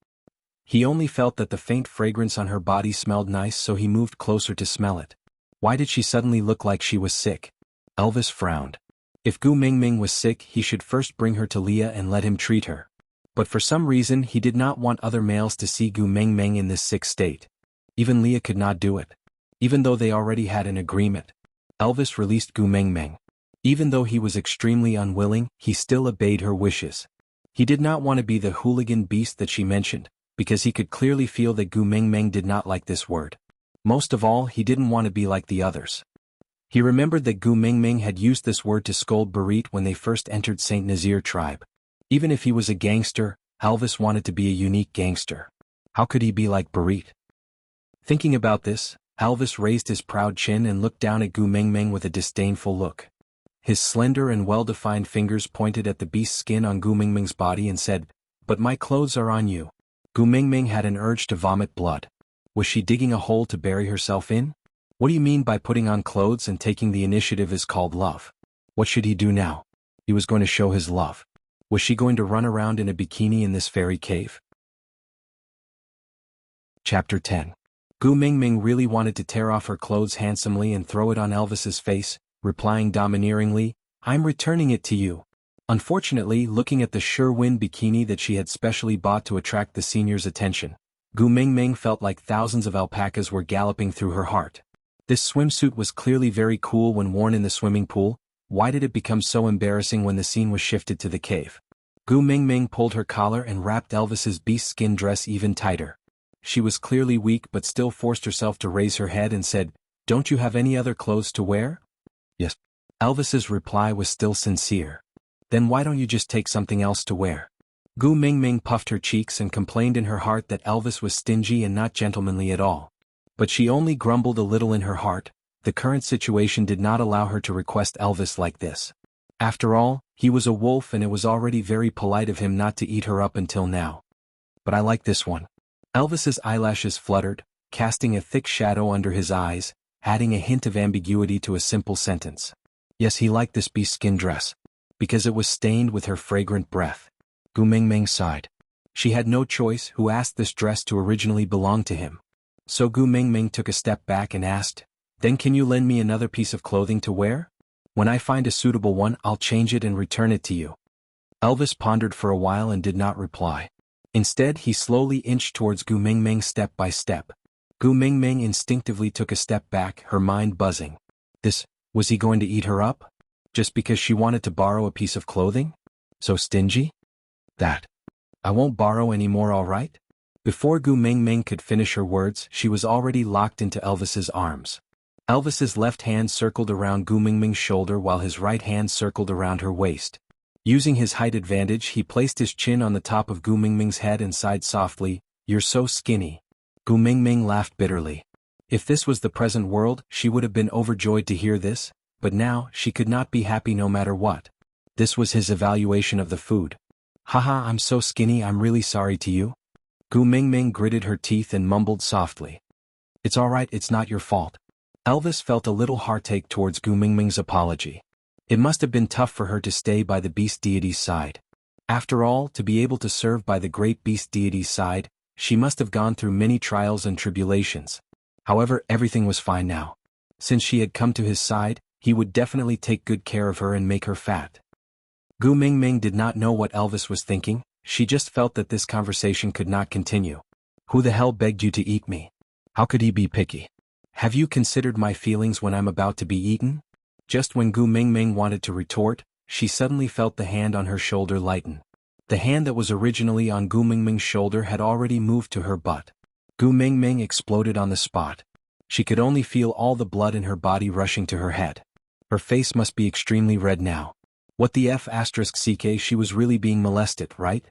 Speaker 1: He only felt that the faint fragrance on her body smelled nice, so he moved closer to smell it. Why did she suddenly look like she was sick? Elvis frowned. If Gu Mingming was sick, he should first bring her to Leah and let him treat her. But for some reason he did not want other males to see Gu Mingming in this sick state. Even Leah could not do it. Even though they already had an agreement. Elvis released Gu Mingming. Even though he was extremely unwilling, he still obeyed her wishes. He did not want to be the hooligan beast that she mentioned, because he could clearly feel that Gu Mingming did not like this word. Most of all, he didn't want to be like the others. He remembered that Gu Mingming had used this word to scold Barit when they first entered Saint Nazir tribe. Even if he was a gangster, Elvis wanted to be a unique gangster. How could he be like Barit? Thinking about this, Elvis raised his proud chin and looked down at Gu Mingming with a disdainful look. His slender and well-defined fingers pointed at the beast's skin on Gu Mingming's body and said, "But my clothes are on you." Gu Mingming had an urge to vomit blood. Was she digging a hole to bury herself in? What do you mean by putting on clothes and taking the initiative is called love? What should he do now? He was going to show his love. Was she going to run around in a bikini in this fairy cave? Chapter 10. Gu Mingming really wanted to tear off her clothes handsomely and throw it on Elvis's face, replying domineeringly, "I'm returning it to you." Unfortunately, looking at the Xuanhuan bikini that she had specially bought to attract the senior's attention, Gu Mingming felt like thousands of alpacas were galloping through her heart. This swimsuit was clearly very cool when worn in the swimming pool. Why did it become so embarrassing when the scene was shifted to the cave? Gu Mingming pulled her collar and wrapped Elvis's beast skin dress even tighter. She was clearly weak but still forced herself to raise her head and said, "Don't you have any other clothes to wear?" "Yes." Elvis's reply was still sincere. "Then why don't you just take something else to wear?" Gu Mingming puffed her cheeks and complained in her heart that Elvis was stingy and not gentlemanly at all. But she only grumbled a little in her heart. The current situation did not allow her to request Elvis like this. After all, he was a wolf and it was already very polite of him not to eat her up until now. "But I like this one." Elvis's eyelashes fluttered, casting a thick shadow under his eyes, adding a hint of ambiguity to a simple sentence. Yes, he liked this beast skin dress. Because it was stained with her fragrant breath. Gu Mingming sighed. She had no choice who asked this dress to originally belong to him. So Gu Mingming took a step back and asked, "Then can you lend me another piece of clothing to wear? When I find a suitable one, I'll change it and return it to you." Elvis pondered for a while and did not reply. Instead, he slowly inched towards Gu Mingming step by step. Gu Mingming instinctively took a step back, her mind buzzing. Was he going to eat her up? Just because she wanted to borrow a piece of clothing? So stingy? That. "I won't borrow any more, all right?" Before Gu Mingming could finish her words, she was already locked into Elvis's arms. Elvis's left hand circled around Gu Mingming's shoulder while his right hand circled around her waist. Using his height advantage, he placed his chin on the top of Gu Mingming's head and sighed softly, "You're so skinny." Gu Mingming laughed bitterly. If this was the present world, she would have been overjoyed to hear this, but now, she could not be happy no matter what. This was his evaluation of the food. "Haha, I'm so skinny, I'm really sorry to you." Gu Mingming gritted her teeth and mumbled softly. "It's alright, it's not your fault." Elvis felt a little heartache towards Gu Mingming's apology. It must have been tough for her to stay by the beast deity's side. After all, to be able to serve by the great beast deity's side, she must have gone through many trials and tribulations. However, everything was fine now. Since she had come to his side, he would definitely take good care of her and make her fat. Gu Mingming did not know what Elvis was thinking. She just felt that this conversation could not continue. "Who the hell begged you to eat me? How could he be picky? Have you considered my feelings when I'm about to be eaten?" Just when Gu Mingming wanted to retort, she suddenly felt the hand on her shoulder lighten. The hand that was originally on Gu Mingming's shoulder had already moved to her butt. Gu Mingming exploded on the spot. She could only feel all the blood in her body rushing to her head. Her face must be extremely red now. What the f***ck, she was really being molested, right?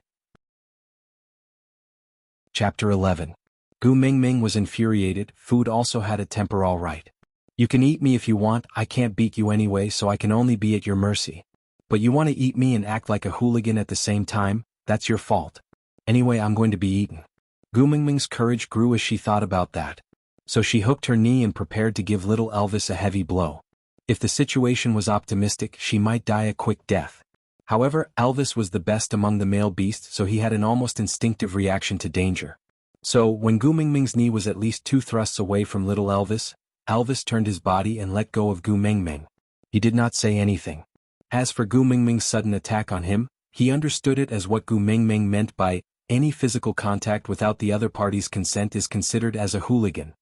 Speaker 1: Chapter 11. Gu Mingming was infuriated. Food also had a temper, all right. "You can eat me if you want, I can't beat you anyway, so I can only be at your mercy. But you want to eat me and act like a hooligan at the same time, that's your fault. Anyway, I'm going to be eaten." Gu Mingming's courage grew as she thought about that. So she hooked her knee and prepared to give little Elvis a heavy blow. If the situation was optimistic, she might die a quick death. However, Elvis was the best among the male beasts, so he had an almost instinctive reaction to danger. So, when Gu Mingming's knee was at least 2 thrusts away from little Elvis, Elvis turned his body and let go of Gu Mingming. He did not say anything. As for Gu Mingming's sudden attack on him, he understood it as what Gu Mingming meant by, any physical contact without the other party's consent is considered as a hooligan.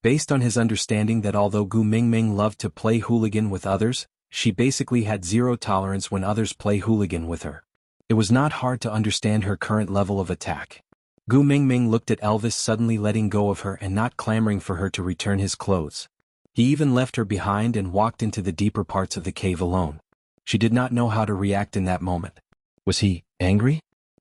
Speaker 1: Based on his understanding that although Gu Mingming loved to play hooligan with others, she basically had zero tolerance when others play hooligan with her. It was not hard to understand her current level of attack. Gu Mingming looked at Elvis suddenly letting go of her and not clamoring for her to return his clothes. He even left her behind and walked into the deeper parts of the cave alone. She did not know how to react in that moment. Was he angry?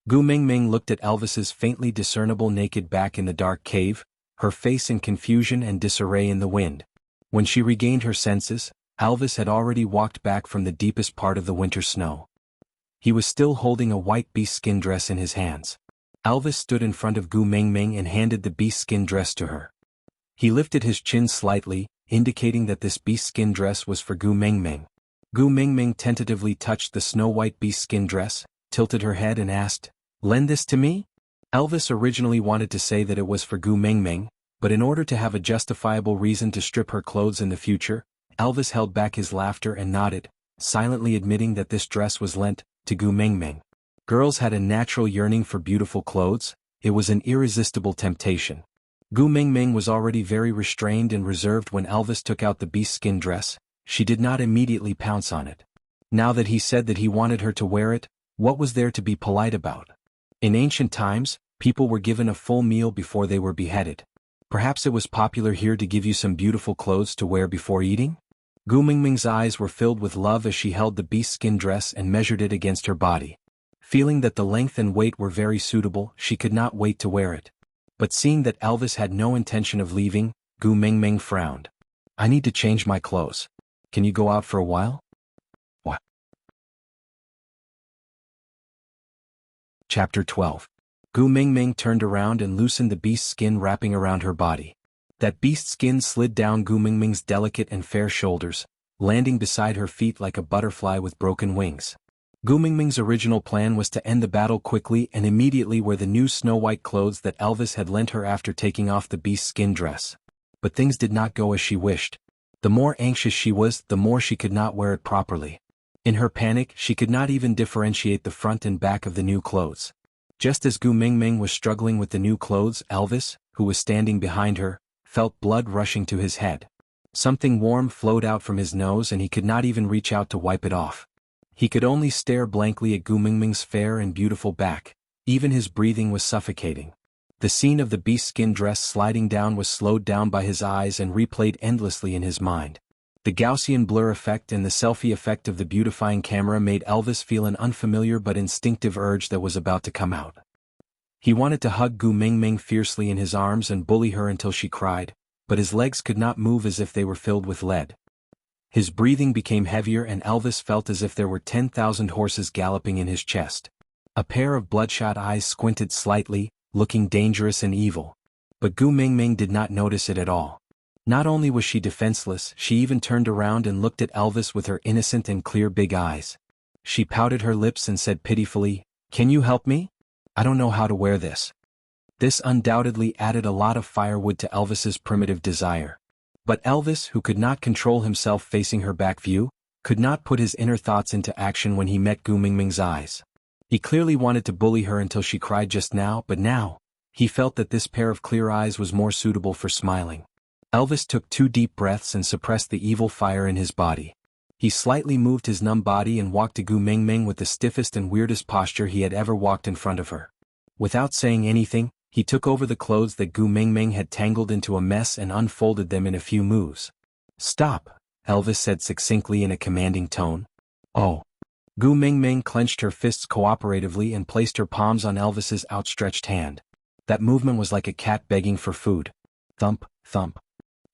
Speaker 1: Gu Mingming looked at Elvis's faintly discernible naked back in the dark cave, her face in confusion and disarray in the wind. When she regained her senses, Elvis had already walked back from the deepest part of the winter snow. He was still holding a white beast skin dress in his hands. Elvis stood in front of Gu Mingming and handed the beast skin dress to her. He lifted his chin slightly, indicating that this beast skin dress was for Gu Mingming. Gu Mingming tentatively touched the snow-white beast skin dress, tilted her head and asked, "Lend this to me?" Elvis originally wanted to say that it was for Gu Mingming, but in order to have a justifiable reason to strip her clothes in the future, Elvis held back his laughter and nodded, silently admitting that this dress was lent to Gu Mingming. Girls had a natural yearning for beautiful clothes. It was an irresistible temptation. Gu Mingming was already very restrained and reserved when Elvis took out the beast skin dress. She did not immediately pounce on it. Now that he said that he wanted her to wear it, what was there to be polite about? In ancient times, people were given a full meal before they were beheaded. Perhaps it was popular here to give you some beautiful clothes to wear before eating? Gu Mingming's eyes were filled with love as she held the beast skin dress and measured it against her body. Feeling that the length and weight were very suitable, she could not wait to wear it. But seeing that Elvis had no intention of leaving, Gu Mingming frowned. "I need to change my clothes. Can you go out for a while?" What? Chapter 12. Gu Mingming turned around and loosened the beast skin wrapping around her body. That beast skin slid down Gu Mingming's delicate and fair shoulders, landing beside her feet like a butterfly with broken wings. Gu Mingming's original plan was to end the battle quickly and immediately wear the new snow-white clothes that Elvis had lent her after taking off the beast skin dress. But things did not go as she wished. The more anxious she was, the more she could not wear it properly. In her panic, she could not even differentiate the front and back of the new clothes. Just as Gu Mingming was struggling with the new clothes, Elvis, who was standing behind her, felt blood rushing to his head. Something warm flowed out from his nose and he could not even reach out to wipe it off. He could only stare blankly at Gu Mingming's fair and beautiful back. Even his breathing was suffocating. The scene of the beast skin dress sliding down was slowed down by his eyes and replayed endlessly in his mind. The Gaussian blur effect and the selfie effect of the beautifying camera made Elvis feel an unfamiliar but instinctive urge that was about to come out. He wanted to hug Gu Mingming fiercely in his arms and bully her until she cried, but his legs could not move as if they were filled with lead. His breathing became heavier and Elvis felt as if there were 10,000 horses galloping in his chest. A pair of bloodshot eyes squinted slightly, looking dangerous and evil. But Gu Mingming did not notice it at all. Not only was she defenseless, she even turned around and looked at Elvis with her innocent and clear big eyes. She pouted her lips and said pitifully, "Can you help me? I don't know how to wear this." This undoubtedly added a lot of firewood to Elvis's primitive desire. But Elvis, who could not control himself facing her back view, could not put his inner thoughts into action when he met Gu Mingming's eyes. He clearly wanted to bully her until she cried just now, but now, he felt that this pair of clear eyes was more suitable for smiling. Elvis took 2 deep breaths and suppressed the evil fire in his body. He slightly moved his numb body and walked to Gu Mingming with the stiffest and weirdest posture he had ever walked in front of her. Without saying anything, he took over the clothes that Gu Mingming had tangled into a mess and unfolded them in a few moves. "Stop," Elvis said succinctly in a commanding tone. "Oh." Gu Mingming clenched her fists cooperatively and placed her palms on Elvis's outstretched hand. That movement was like a cat begging for food. Thump, thump.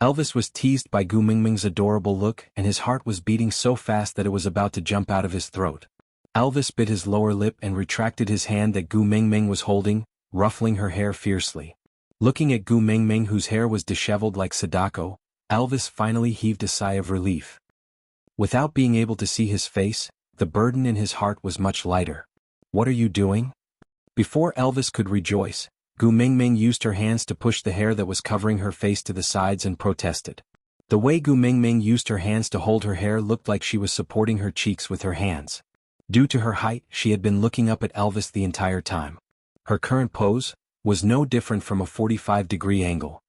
Speaker 1: Elvis was teased by Gu Mingming's adorable look and his heart was beating so fast that it was about to jump out of his throat. Elvis bit his lower lip and retracted his hand that Gu Mingming was holding, ruffling her hair fiercely. Looking at Gu Mingming, whose hair was disheveled like Sadako, Elvis finally heaved a sigh of relief. Without being able to see his face, the burden in his heart was much lighter. "What are you doing?" Before Elvis could rejoice, Gu Mingming used her hands to push the hair that was covering her face to the sides and protested. The way Gu Mingming used her hands to hold her hair looked like she was supporting her cheeks with her hands. Due to her height, she had been looking up at Elvis the entire time. Her current pose was no different from a 45-degree angle.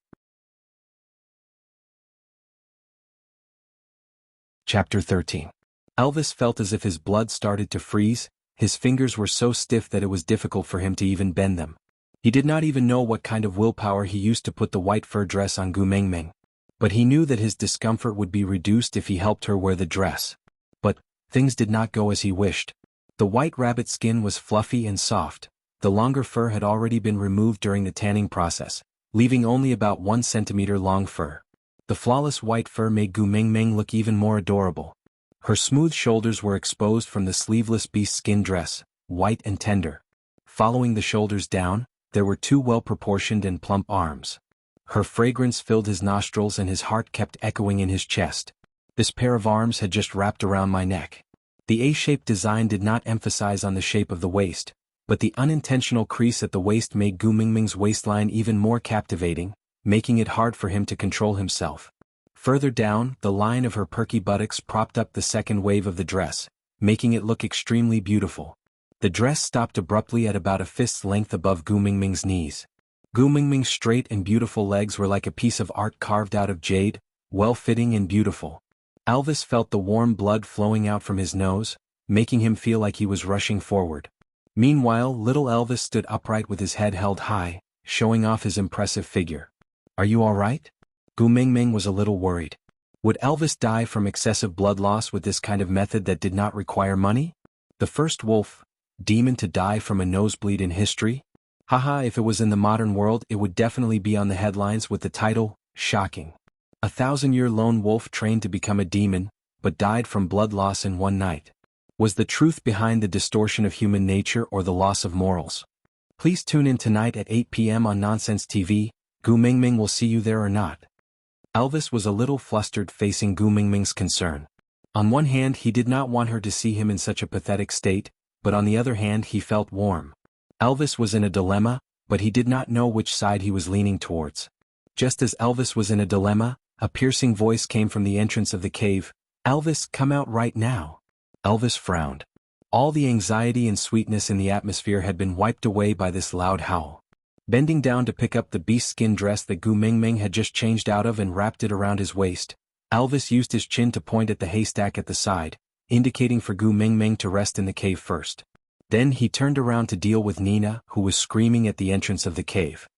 Speaker 1: Chapter 13. Elvis felt as if his blood started to freeze. His fingers were so stiff that it was difficult for him to even bend them. He did not even know what kind of willpower he used to put the white fur dress on Gu Mingming. But he knew that his discomfort would be reduced if he helped her wear the dress. But things did not go as he wished. The white rabbit skin was fluffy and soft. The longer fur had already been removed during the tanning process, leaving only about 1 centimeter long fur. The flawless white fur made Gu Mingming look even more adorable. Her smooth shoulders were exposed from the sleeveless beast skin dress, white and tender. Following the shoulders down, there were 2 well-proportioned and plump arms. Her fragrance filled his nostrils and his heart kept echoing in his chest. This pair of arms had just wrapped around my neck. The A-shaped design did not emphasize on the shape of the waist, but the unintentional crease at the waist made Gu Mingming's waistline even more captivating, making it hard for him to control himself. Further down, the line of her perky buttocks propped up the second wave of the dress, making it look extremely beautiful. The dress stopped abruptly at about a fist's length above Gu Mingming's knees. Gu Mingming's straight and beautiful legs were like a piece of art carved out of jade, well-fitting and beautiful. Elvis felt the warm blood flowing out from his nose, making him feel like he was rushing forward. Meanwhile, little Elvis stood upright with his head held high, showing off his impressive figure. "Are you all right?" Gu Mingming was a little worried. Would Elvis die from excessive blood loss with this kind of method that did not require money? The first wolf demon to die from a nosebleed in history? Haha, if it was in the modern world it would definitely be on the headlines with the title, "Shocking. A 1,000-year lone wolf trained to become a demon, but died from blood loss in one night." Was the truth behind the distortion of human nature or the loss of morals? Please tune in tonight at 8 p.m. on Nonsense TV. Gu Mingming will see you there or not. Elvis was a little flustered facing Gu Mingming's concern. On one hand he did not want her to see him in such a pathetic state, but on the other hand he felt warm. Elvis was in a dilemma, but he did not know which side he was leaning towards. Just as Elvis was in a dilemma, a piercing voice came from the entrance of the cave. "Elvis, come out right now." Elvis frowned. All the anxiety and sweetness in the atmosphere had been wiped away by this loud howl. Bending down to pick up the beast skin dress that Gu Mingming had just changed out of and wrapped it around his waist, Elvis used his chin to point at the haystack at the side, indicating for Gu Mingming to rest in the cave first. Then he turned around to deal with Nina, who was screaming at the entrance of the cave.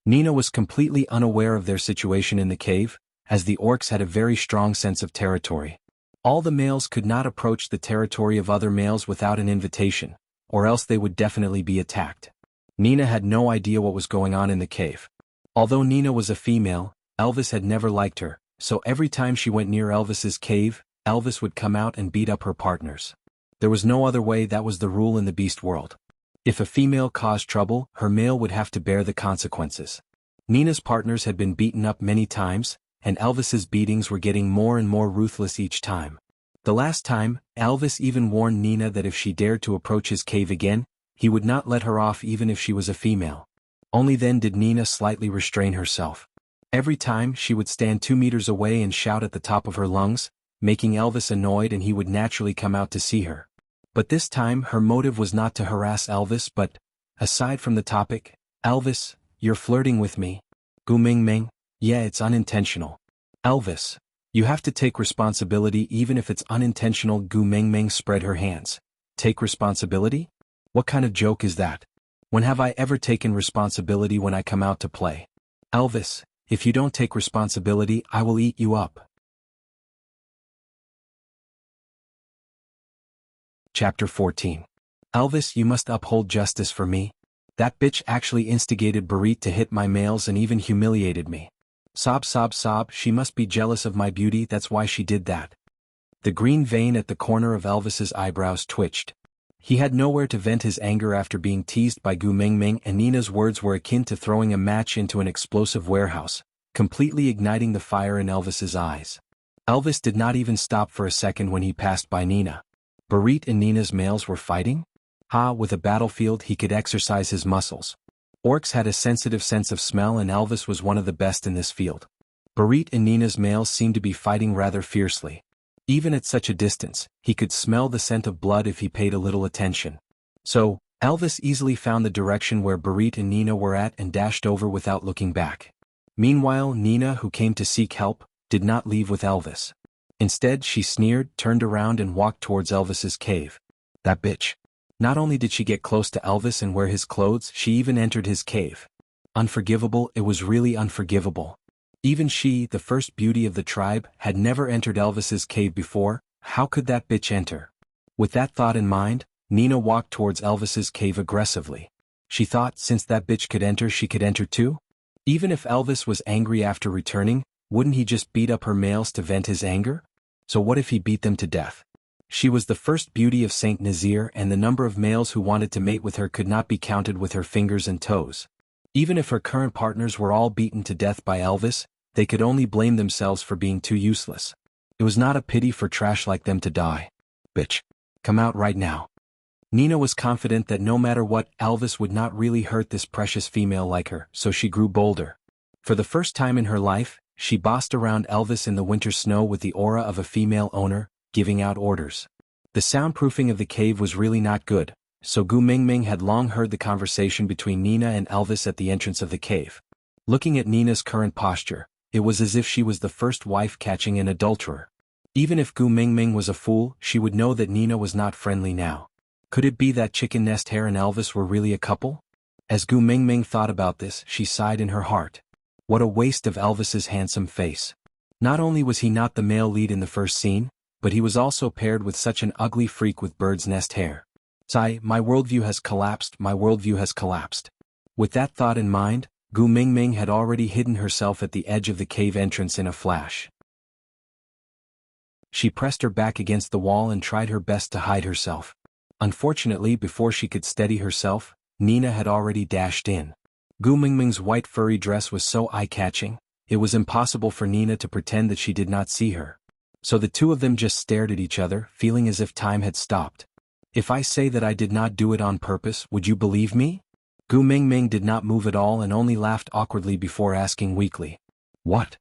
Speaker 1: Nina was completely unaware of their situation in the cave, as the orcs had a very strong sense of territory. All the males could not approach the territory of other males without an invitation, or else they would definitely be attacked. Nina had no idea what was going on in the cave. Although Nina was a female, Elvis had never liked her, so every time she went near Elvis's cave, Elvis would come out and beat up her partners. There was no other way, that was the rule in the beast world. If a female caused trouble, her male would have to bear the consequences. Nina's partners had been beaten up many times, and Elvis's beatings were getting more and more ruthless each time. The last time, Elvis even warned Nina that if she dared to approach his cave again, he would not let her off even if she was a female. Only then did Nina slightly restrain herself. Every time she would stand 2 meters away and shout at the top of her lungs, making Elvis annoyed, and he would naturally come out to see her. But this time her motive was not to harass Elvis but, aside from the topic, "Elvis, you're flirting with me." Gu Mingming, "Yeah, it's unintentional." "Elvis, you have to take responsibility even if it's unintentional." Gu Mingming spread her hands. "Take responsibility? What kind of joke is that? When have I ever taken responsibility when I come out to play? Elvis, if you don't take responsibility I will eat you up." Chapter 14. Elvis, you must uphold justice for me. That bitch actually instigated Barit to hit my males and even humiliated me. Sob sob sob, she must be jealous of my beauty, that's why she did that. The green vein at the corner of Elvis's eyebrows twitched. He had nowhere to vent his anger after being teased by Gu Mingming, and Nina's words were akin to throwing a match into an explosive warehouse, completely igniting the fire in Elvis's eyes. Elvis did not even stop for a second when he passed by Nina. Barit and Nina's males were fighting? With a battlefield he could exercise his muscles. Orcs had a sensitive sense of smell and Elvis was one of the best in this field. Barit and Nina's males seemed to be fighting rather fiercely. Even at such a distance, he could smell the scent of blood if he paid a little attention. So, Elvis easily found the direction where Barit and Nina were at and dashed over without looking back. Meanwhile, Nina, who came to seek help, did not leave with Elvis. Instead, she sneered, turned around and walked towards Elvis's cave. That bitch. Not only did she get close to Elvis and wear his clothes, she even entered his cave. Unforgivable, it was really unforgivable. Even she, the first beauty of the tribe, had never entered Elvis's cave before. How could that bitch enter? With that thought in mind, Nina walked towards Elvis's cave aggressively. She thought since that bitch could enter she could enter too? Even if Elvis was angry after returning, wouldn't he just beat up her males to vent his anger? So what if he beat them to death? She was the first beauty of Saint Nazir and the number of males who wanted to mate with her could not be counted with her fingers and toes. Even if her current partners were all beaten to death by Elvis, they could only blame themselves for being too useless. It was not a pity for trash like them to die. Bitch. Come out right now. Nina was confident that no matter what, Elvis would not really hurt this precious female like her, so she grew bolder. For the first time in her life, she bossed around Elvis in the winter snow with the aura of a female owner, giving out orders. The soundproofing of the cave was really not good, so Gu Mingming had long heard the conversation between Nina and Elvis at the entrance of the cave. Looking at Nina's current posture, it was as if she was the first wife catching an adulterer. Even if Gu Mingming was a fool, she would know that Nina was not friendly now. Could it be that Chicken Nest Hare and Elvis were really a couple? As Gu Mingming thought about this, she sighed in her heart. What a waste of Elvis's handsome face. Not only was he not the male lead in the first scene, but he was also paired with such an ugly freak with bird's nest hair. Sigh, my worldview has collapsed, my worldview has collapsed. With that thought in mind, Gu Mingming had already hidden herself at the edge of the cave entrance in a flash. She pressed her back against the wall and tried her best to hide herself. Unfortunately, before she could steady herself, Nina had already dashed in. Gu Mingming's white furry dress was so eye-catching, it was impossible for Nina to pretend that she did not see her. So the two of them just stared at each other, feeling as if time had stopped. If I say that I did not do it on purpose, would you believe me? Gu Mingming did not move at all and only laughed awkwardly before asking weakly. What?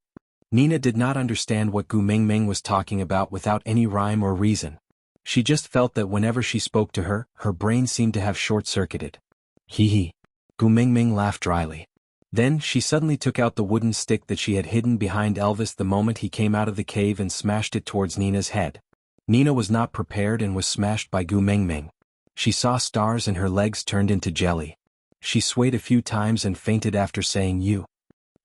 Speaker 1: Nina did not understand what Gu Mingming was talking about without any rhyme or reason. She just felt that whenever she spoke to her, her brain seemed to have short-circuited. Hee hee. Gu Mingming laughed dryly. Then she suddenly took out the wooden stick that she had hidden behind Elvis the moment he came out of the cave and smashed it towards Nina's head. Nina was not prepared and was smashed by Gu Mingming. She saw stars and her legs turned into jelly. She swayed a few times and fainted after saying you.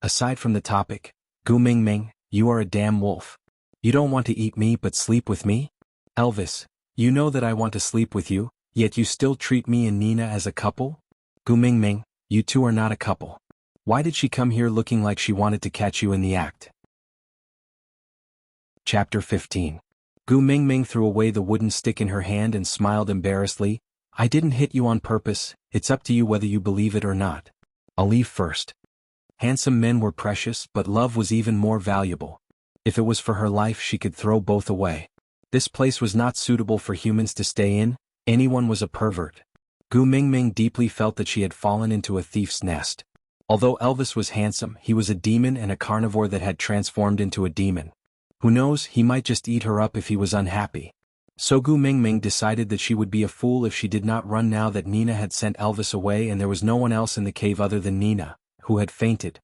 Speaker 1: Aside from the topic, Gu Mingming, you are a damn wolf. You don't want to eat me but sleep with me? Elvis, you know that I want to sleep with you, yet you still treat me and Nina as a couple? Gu Mingming, you two are not a couple. Why did she come here looking like she wanted to catch you in the act? Chapter 15. Gu Mingming threw away the wooden stick in her hand and smiled embarrassedly. I didn't hit you on purpose, it's up to you whether you believe it or not. I'll leave first. Handsome men were precious, but love was even more valuable. If it was for her life, she could throw both away. This place was not suitable for humans to stay in, anyone was a pervert. Gu Mingming deeply felt that she had fallen into a thief's nest. Although Elvis was handsome, he was a demon and a carnivore that had transformed into a demon. Who knows, he might just eat her up if he was unhappy. So Gu Mingming decided that she would be a fool if she did not run now that Nina had sent Elvis away and there was no one else in the cave other than Nina, who had fainted.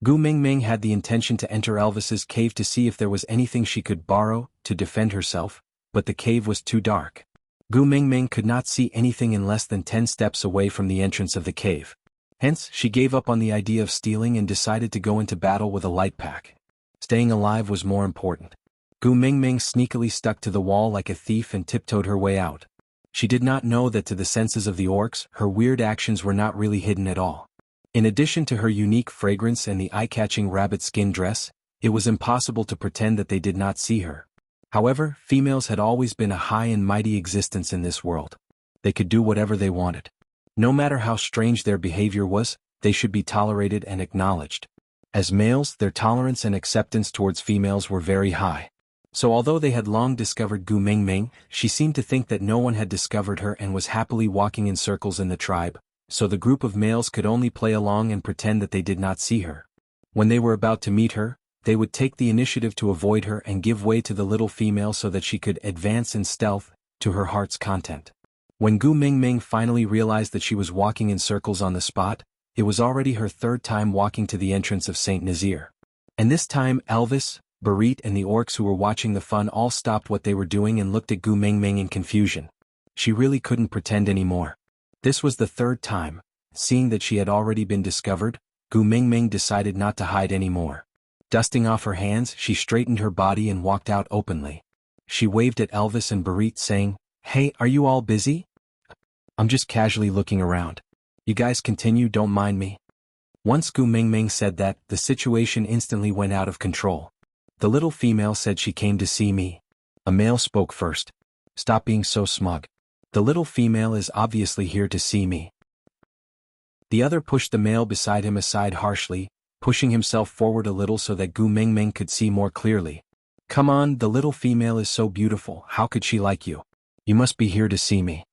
Speaker 1: Gu Mingming had the intention to enter Elvis's cave to see if there was anything she could borrow to defend herself, but the cave was too dark. Gu Mingming could not see anything in less than 10 steps away from the entrance of the cave. Hence, she gave up on the idea of stealing and decided to go into battle with a light pack. Staying alive was more important. Gu Mingming sneakily stuck to the wall like a thief and tiptoed her way out. She did not know that to the senses of the orcs, her weird actions were not really hidden at all. In addition to her unique fragrance and the eye-catching rabbit skin dress, it was impossible to pretend that they did not see her. However, females had always been a high and mighty existence in this world. They could do whatever they wanted. No matter how strange their behavior was, they should be tolerated and acknowledged. As males, their tolerance and acceptance towards females were very high. So although they had long discovered Gu Mingming, she seemed to think that no one had discovered her and was happily walking in circles in the tribe, so the group of males could only play along and pretend that they did not see her. When they were about to meet her, they would take the initiative to avoid her and give way to the little female so that she could advance in stealth to her heart's content. When Gu Mingming finally realized that she was walking in circles on the spot, it was already her third time walking to the entrance of St. Nazir. And this time Elvis, Barit and the orcs who were watching the fun all stopped what they were doing and looked at Gu Mingming in confusion. She really couldn't pretend anymore. This was the third time. Seeing that she had already been discovered, Gu Mingming decided not to hide anymore. Dusting off her hands, she straightened her body and walked out openly. She waved at Elvis and Barit saying, "Hey, are you all busy? I'm just casually looking around. You guys continue, don't mind me." Once Gu Mingming said that, the situation instantly went out of control. The little female said she came to see me. A male spoke first. "Stop being so smug. The little female is obviously here to see me." The other pushed the male beside him aside harshly, pushing himself forward a little so that Gu Mingming could see more clearly. "Come on, the little female is so beautiful, how could she like you? You must be here to see me."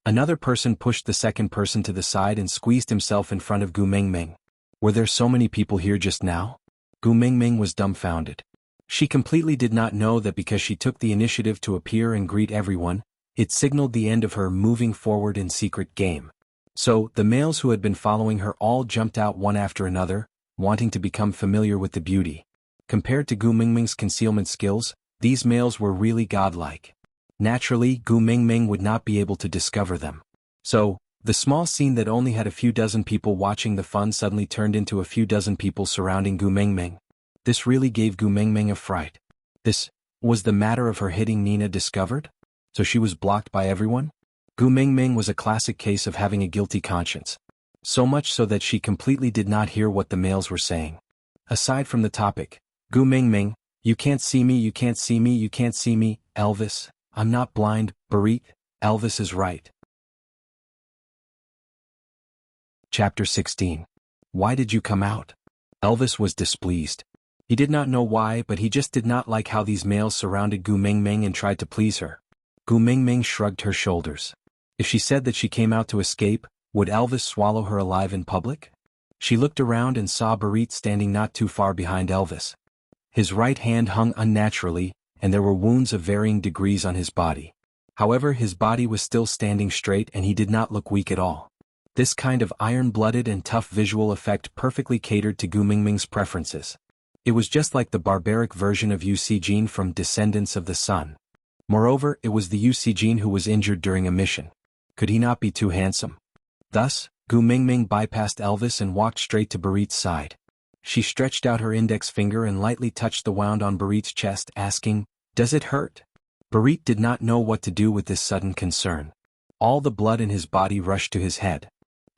Speaker 1: Another person pushed the second person to the side and squeezed himself in front of Gu Mingming. Were there so many people here just now? Gu Mingming was dumbfounded. She completely did not know that because she took the initiative to appear and greet everyone, it signaled the end of her moving forward in secret game. So, the males who had been following her all jumped out one after another, wanting to become familiar with the beauty. Compared to Gu Mingming's concealment skills, these males were really godlike. Naturally, Gu Mingming would not be able to discover them. So, the small scene that only had a few dozen people watching the fun suddenly turned into a few dozen people surrounding Gu Mingming. This really gave Gu Mingming a fright. This was the matter of her hitting Nina discovered? So she was blocked by everyone? Gu Mingming was a classic case of having a guilty conscience. So much so that she completely did not hear what the males were saying. Aside from the topic, "Gu Mingming, you can't see me, you can't see me, you can't see me, Elvis, I'm not blind, Barit, Elvis is right." Chapter 16. Why did you come out? Elvis was displeased. He did not know why, but he just did not like how these males surrounded Gu Mingming and tried to please her. Gu Mingming shrugged her shoulders. If she said that she came out to escape, would Elvis swallow her alive in public? She looked around and saw Barit standing not too far behind Elvis. His right hand hung unnaturally, and there were wounds of varying degrees on his body. However, his body was still standing straight and he did not look weak at all. This kind of iron-blooded and tough visual effect perfectly catered to Gu Mingming's preferences. It was just like the barbaric version of Yu Xijin from Descendants of the Sun. Moreover, it was the Yu Xijin who was injured during a mission. Could he not be too handsome? Thus, Gu Mingming bypassed Elvis and walked straight to Barit's side. She stretched out her index finger and lightly touched the wound on Barit's chest, asking, "Does it hurt?" Barit did not know what to do with this sudden concern. All the blood in his body rushed to his head.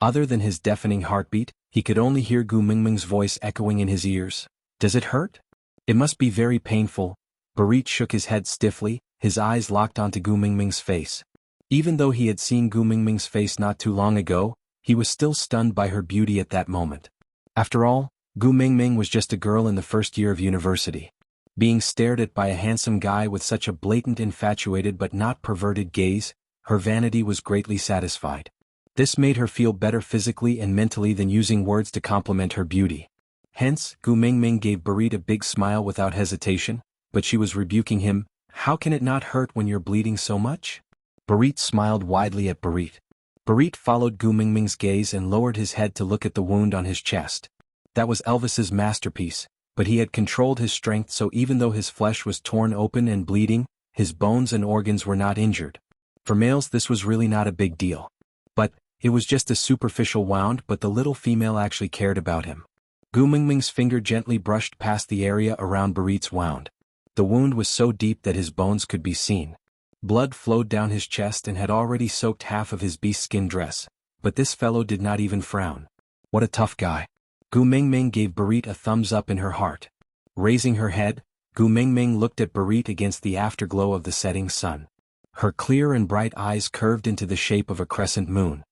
Speaker 1: Other than his deafening heartbeat, he could only hear Gu Mingming's voice echoing in his ears. "Does it hurt? It must be very painful." Barit shook his head stiffly, his eyes locked onto Gu Mingming's face. Even though he had seen Gu Mingming's face not too long ago, he was still stunned by her beauty at that moment. After all, Gu Mingming was just a girl in the first year of university. Being stared at by a handsome guy with such a blatant infatuated but not perverted gaze, her vanity was greatly satisfied. This made her feel better physically and mentally than using words to compliment her beauty. Hence, Gu Mingming gave Barit a big smile without hesitation, but she was rebuking him. "How can it not hurt when you're bleeding so much?" Barit smiled widely at Barit. Barit followed Gu Mingming's gaze and lowered his head to look at the wound on his chest. That was Elvis's masterpiece, but he had controlled his strength so even though his flesh was torn open and bleeding, his bones and organs were not injured. For males this was really not a big deal. But, it was just a superficial wound, but the little female actually cared about him. Gu Mingming's finger gently brushed past the area around Barit's wound. The wound was so deep that his bones could be seen. Blood flowed down his chest and had already soaked half of his beast-skin dress, but this fellow did not even frown. What a tough guy. Gu Mingming gave Barit a thumbs up in her heart. Raising her head, Gu Mingming looked at Barit against the afterglow of the setting sun. Her clear and bright eyes curved into the shape of a crescent moon.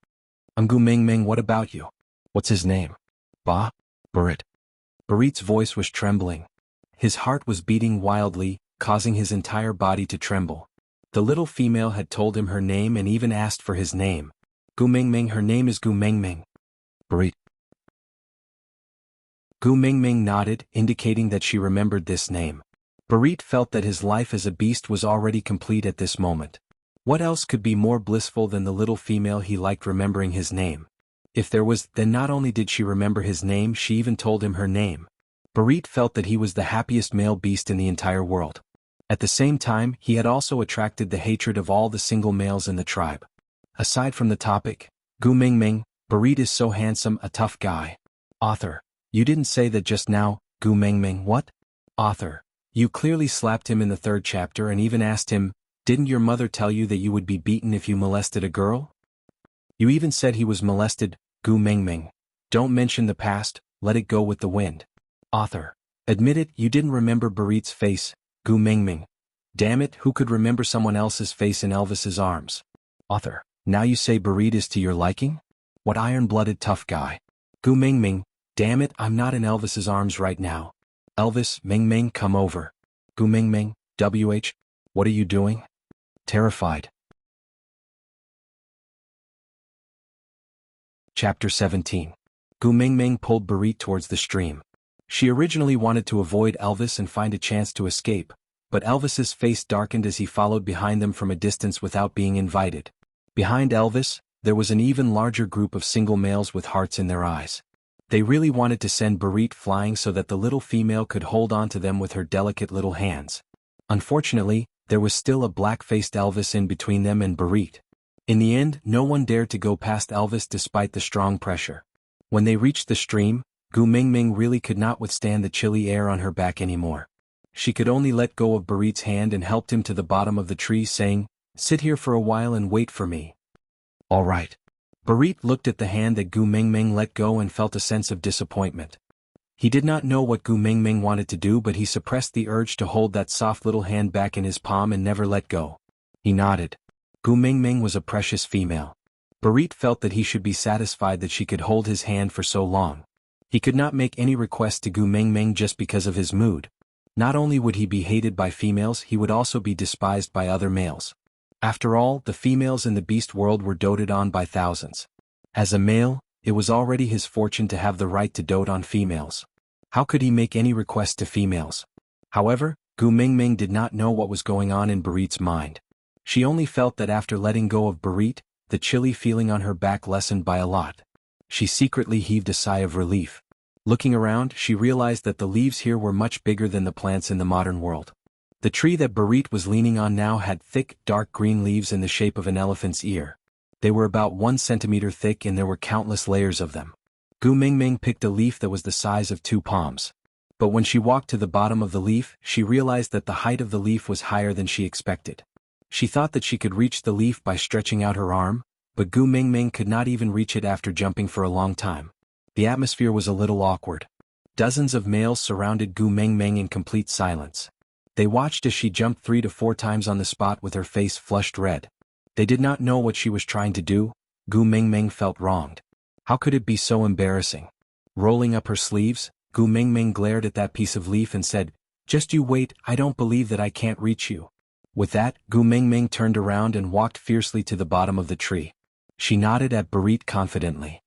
Speaker 1: "I'm Gu Mingming, what about you? What's his name?" Barit. Barit's voice was trembling. His heart was beating wildly, causing his entire body to tremble. The little female had told him her name and even asked for his name. Gu Mingming, her name is Gu Mingming. Barit. Gu Mingming nodded, indicating that she remembered this name. Barit felt that his life as a beast was already complete at this moment. What else could be more blissful than the little female he liked remembering his name? If there was, then not only did she remember his name, she even told him her name. Barit felt that he was the happiest male beast in the entire world. At the same time, he had also attracted the hatred of all the single males in the tribe. Aside from the topic, Gu Mingming, Barit is so handsome, a tough guy. Author. You didn't say that just now, Gu Mingming, what? Author. You clearly slapped him in the 3rd chapter and even asked him, didn't your mother tell you that you would be beaten if you molested a girl? You even said he was molested, Gu Mingming. Don't mention the past, let it go with the wind. Author. Admit it, you didn't remember Barit's face, Gu Mingming. Damn it, who could remember someone else's face in Elvis's arms? Author. Now you say Barit is to your liking? What iron-blooded tough guy. Gu Mingming. Damn it, I'm not in Elvis's arms right now. Elvis, Mingming, come over. Gu Mingming, WH. What are you doing? Terrified. Chapter 17. Gu Mingming pulled Barit towards the stream. She originally wanted to avoid Elvis and find a chance to escape, but Elvis's face darkened as he followed behind them from a distance without being invited. Behind Elvis, there was an even larger group of single males with hearts in their eyes. They really wanted to send Barit flying so that the little female could hold on to them with her delicate little hands. Unfortunately, there was still a black-faced Elvis in between them and Barit. In the end, no one dared to go past Elvis despite the strong pressure. When they reached the stream, Gu Mingming really could not withstand the chilly air on her back anymore. She could only let go of Barit's hand and helped him to the bottom of the tree, saying, sit here for a while and wait for me. All right. Barit looked at the hand that Gu Mingming let go and felt a sense of disappointment. He did not know what Gu Mingming wanted to do, but he suppressed the urge to hold that soft little hand back in his palm and never let go. He nodded. Gu Mingming was a precious female. Barit felt that he should be satisfied that she could hold his hand for so long. He could not make any request to Gu Mingming just because of his mood. Not only would he be hated by females, he would also be despised by other males. After all, the females in the beast world were doted on by thousands. As a male, it was already his fortune to have the right to dote on females. How could he make any request to females? However, Gu Mingming did not know what was going on in Barit's mind. She only felt that after letting go of Barit, the chilly feeling on her back lessened by a lot. She secretly heaved a sigh of relief. Looking around, she realized that the leaves here were much bigger than the plants in the modern world. The tree that Barit was leaning on now had thick, dark green leaves in the shape of an elephant's ear. They were about 1 centimeter thick and there were countless layers of them. Gu Mingming picked a leaf that was the size of 2 palms. But when she walked to the bottom of the leaf, she realized that the height of the leaf was higher than she expected. She thought that she could reach the leaf by stretching out her arm, but Gu Mingming could not even reach it after jumping for a long time. The atmosphere was a little awkward. Dozens of males surrounded Gu Mingming in complete silence. They watched as she jumped 3 to 4 times on the spot with her face flushed red. They did not know what she was trying to do. Gu Mingming felt wronged. How could it be so embarrassing? Rolling up her sleeves, Gu Mingming glared at that piece of leaf and said, just you wait, I don't believe that I can't reach you. With that, Gu Mingming turned around and walked fiercely to the bottom of the tree. She nodded at Barit confidently.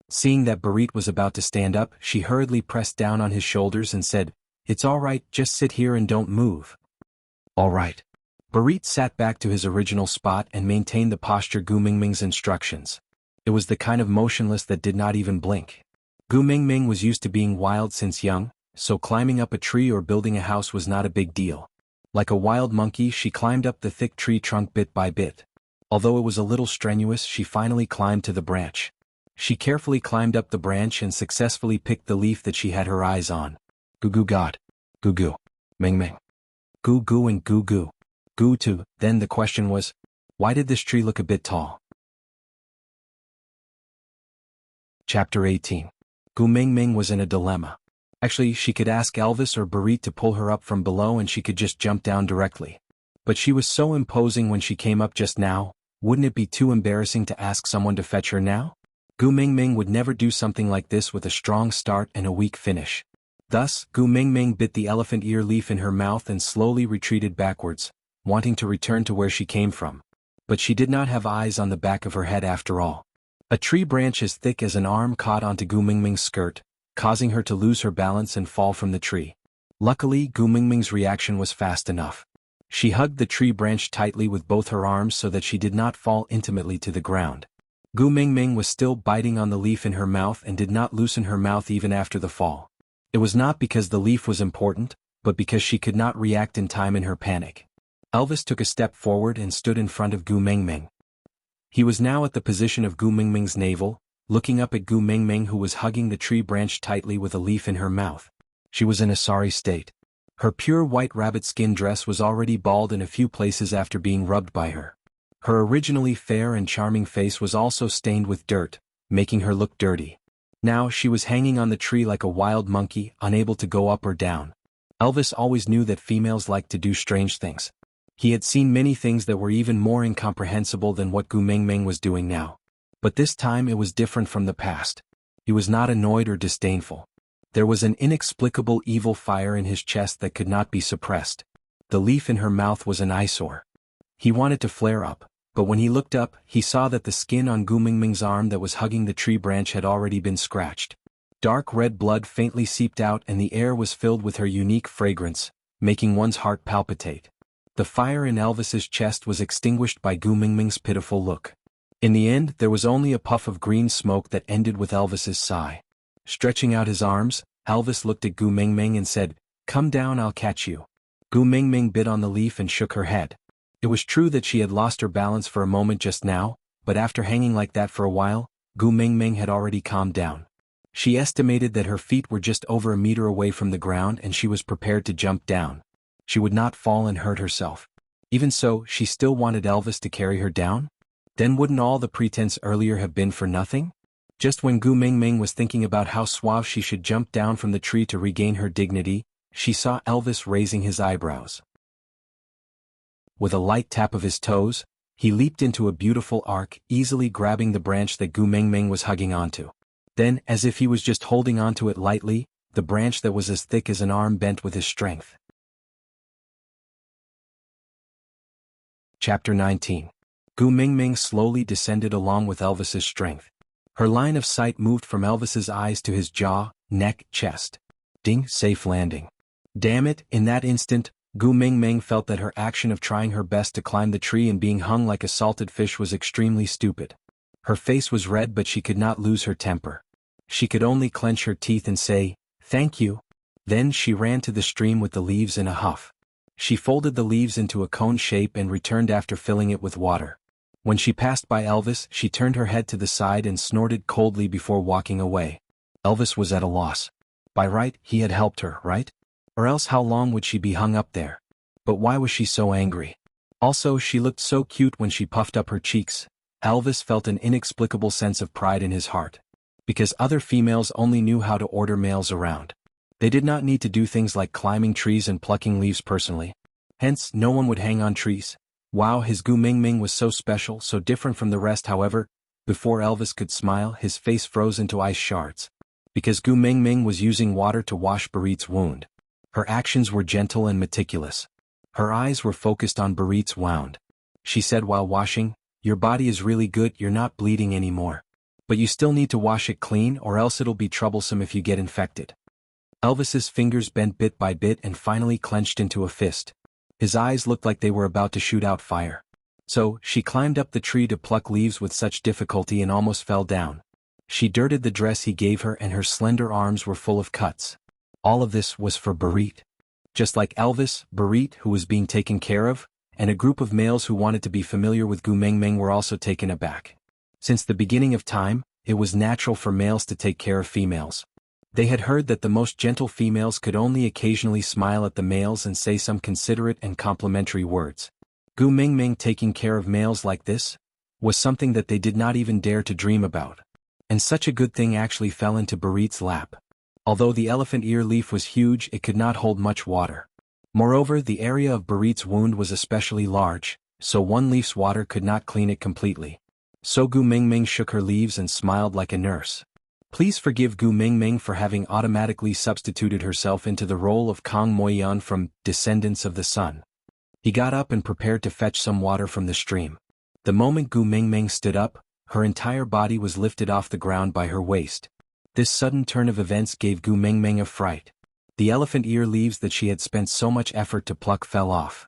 Speaker 1: Seeing that Barit was about to stand up, she hurriedly pressed down on his shoulders and said, it's all right, just sit here and don't move. All right. Barit sat back to his original spot and maintained the posture Gu Mingming's instructions. It was the kind of motionless that did not even blink. Gu Mingming was used to being wild since young, so climbing up a tree or building a house was not a big deal. Like a wild monkey, she climbed up the thick tree trunk bit by bit. Although it was a little strenuous, she finally climbed to the branch. She carefully climbed up the branch and successfully picked the leaf that she had her eyes on. Goo goo god. Goo goo. Ming. Goo goo and goo goo. Goo too. Then the question was, why did this tree look a bit tall? Chapter 18. Gu Mingming was in a dilemma. Actually, she could ask Elvis or Barit to pull her up from below and she could just jump down directly. But she was so imposing when she came up just now, wouldn't it be too embarrassing to ask someone to fetch her now? Gu Mingming would never do something like this with a strong start and a weak finish. Thus, Gu Mingming bit the elephant ear leaf in her mouth and slowly retreated backwards, wanting to return to where she came from. But she did not have eyes on the back of her head after all. A tree branch as thick as an arm caught onto Gu Mingming's skirt, causing her to lose her balance and fall from the tree. Luckily, Gu Mingming's reaction was fast enough. She hugged the tree branch tightly with both her arms so that she did not fall intimately to the ground. Gu Mingming was still biting on the leaf in her mouth and did not loosen her mouth even after the fall. It was not because the leaf was important, but because she could not react in time in her panic. Elvis took a step forward and stood in front of Gu Mingming. He was now at the position of Gu Mingming's navel, looking up at Gu Mingming, who was hugging the tree branch tightly with a leaf in her mouth. She was in a sorry state. Her pure white rabbit skin dress was already bald in a few places after being rubbed by her. Her originally fair and charming face was also stained with dirt, making her look dirty. Now she was hanging on the tree like a wild monkey, unable to go up or down. Elvis always knew that females liked to do strange things. He had seen many things that were even more incomprehensible than what Gu Mingming was doing now. But this time it was different from the past. He was not annoyed or disdainful. There was an inexplicable evil fire in his chest that could not be suppressed. The leaf in her mouth was an eyesore. He wanted to flare up, but when he looked up, he saw that the skin on Gu Mingming's arm that was hugging the tree branch had already been scratched. Dark red blood faintly seeped out and the air was filled with her unique fragrance, making one's heart palpitate. The fire in Elvis's chest was extinguished by Gu Mingming's pitiful look. In the end, there was only a puff of green smoke that ended with Elvis's sigh. Stretching out his arms, Elvis looked at Gu Mingming and said, "Come down, I'll catch you." Gu Mingming bit on the leaf and shook her head. It was true that she had lost her balance for a moment just now, but after hanging like that for a while, Gu Mingming had already calmed down. She estimated that her feet were just over a meter away from the ground and she was prepared to jump down. She would not fall and hurt herself. Even so, she still wanted Elvis to carry her down? Then wouldn't all the pretense earlier have been for nothing? Just when Gu Mingming was thinking about how suave she should jump down from the tree to regain her dignity, she saw Elvis raising his eyebrows. With a light tap of his toes, he leaped into a beautiful arc, easily grabbing the branch that Gu Mingming was hugging onto. Then, as if he was just holding onto it lightly, the branch that was as thick as an arm bent with his strength. Chapter 19. Gu Mingming slowly descended along with Elvis's strength. Her line of sight moved from Elvis's eyes to his jaw, neck, chest. Ding, safe landing. Damn it, in that instant, Gu Mingming felt that her action of trying her best to climb the tree and being hung like a salted fish was extremely stupid. Her face was red, but she could not lose her temper. She could only clench her teeth and say, "Thank you." Then she ran to the stream with the leaves in a huff. She folded the leaves into a cone shape and returned after filling it with water. When she passed by Elvis, she turned her head to the side and snorted coldly before walking away. Elvis was at a loss. By right, he had helped her, right? Or else how long would she be hung up there? But why was she so angry? Also, she looked so cute when she puffed up her cheeks. Elvis felt an inexplicable sense of pride in his heart. Because other females only knew how to order males around. They did not need to do things like climbing trees and plucking leaves personally. Hence, no one would hang on trees. Wow, his Gu Mingming was so special, so different from the rest. However, before Elvis could smile, his face froze into ice shards. Because Gu Mingming was using water to wash Barit's wound. Her actions were gentle and meticulous. Her eyes were focused on Barit's wound. She said while washing, "Your body is really good, you're not bleeding anymore. But you still need to wash it clean or else it'll be troublesome if you get infected." Elvis's fingers bent bit by bit and finally clenched into a fist. His eyes looked like they were about to shoot out fire. So, she climbed up the tree to pluck leaves with such difficulty and almost fell down. She dirted the dress he gave her and her slender arms were full of cuts. All of this was for Barit. Just like Elvis, Barit, who was being taken care of, and a group of males who wanted to be familiar with Gu Mingming were also taken aback. Since the beginning of time, it was natural for males to take care of females. They had heard that the most gentle females could only occasionally smile at the males and say some considerate and complimentary words. Gu Mingming taking care of males like this was something that they did not even dare to dream about. And such a good thing actually fell into Barit's lap. Although the elephant ear leaf was huge, it could not hold much water. Moreover, the area of Barit's wound was especially large, so one leaf's water could not clean it completely. So Gu Mingming shook her leaves and smiled like a nurse. Please forgive Gu Mingming for having automatically substituted herself into the role of Kang Moyan from Descendants of the Sun. He got up and prepared to fetch some water from the stream. The moment Gu Mingming stood up, her entire body was lifted off the ground by her waist. This sudden turn of events gave Gu Mingming a fright. The elephant ear leaves that she had spent so much effort to pluck fell off.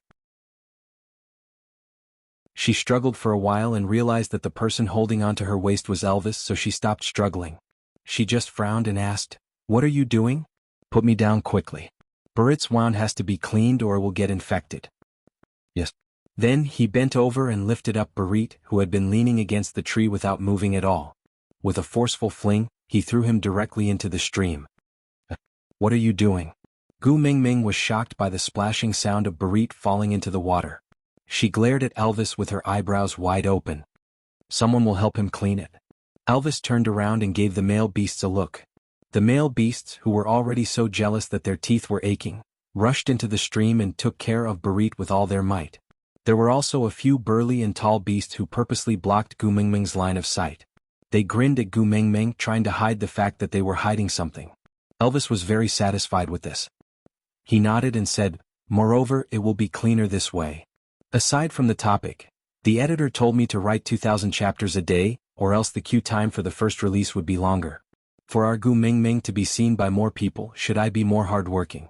Speaker 1: She struggled for a while and realized that the person holding onto her waist was Elvis, so she stopped struggling. She just frowned and asked, "What are you doing?" "Put me down quickly. Burrit's wound has to be cleaned or it will get infected." "Yes." Then he bent over and lifted up Burrit, who had been leaning against the tree without moving at all. With a forceful fling, he threw him directly into the stream. "What are you doing?" Gu Mingming was shocked by the splashing sound of Burrit falling into the water. She glared at Elvis with her eyebrows wide open. "Someone will help him clean it." Elvis turned around and gave the male beasts a look. The male beasts, who were already so jealous that their teeth were aching, rushed into the stream and took care of Burrit with all their might. There were also a few burly and tall beasts who purposely blocked Gu Mingming's line of sight. They grinned at Gu Mingming, trying to hide the fact that they were hiding something. Elvis was very satisfied with this. He nodded and said, "Moreover, it will be cleaner this way." Aside from the topic, the editor told me to write 2,000 chapters a day, or else the queue time for the first release would be longer. For our Gu Mingming to be seen by more people, should I be more hardworking?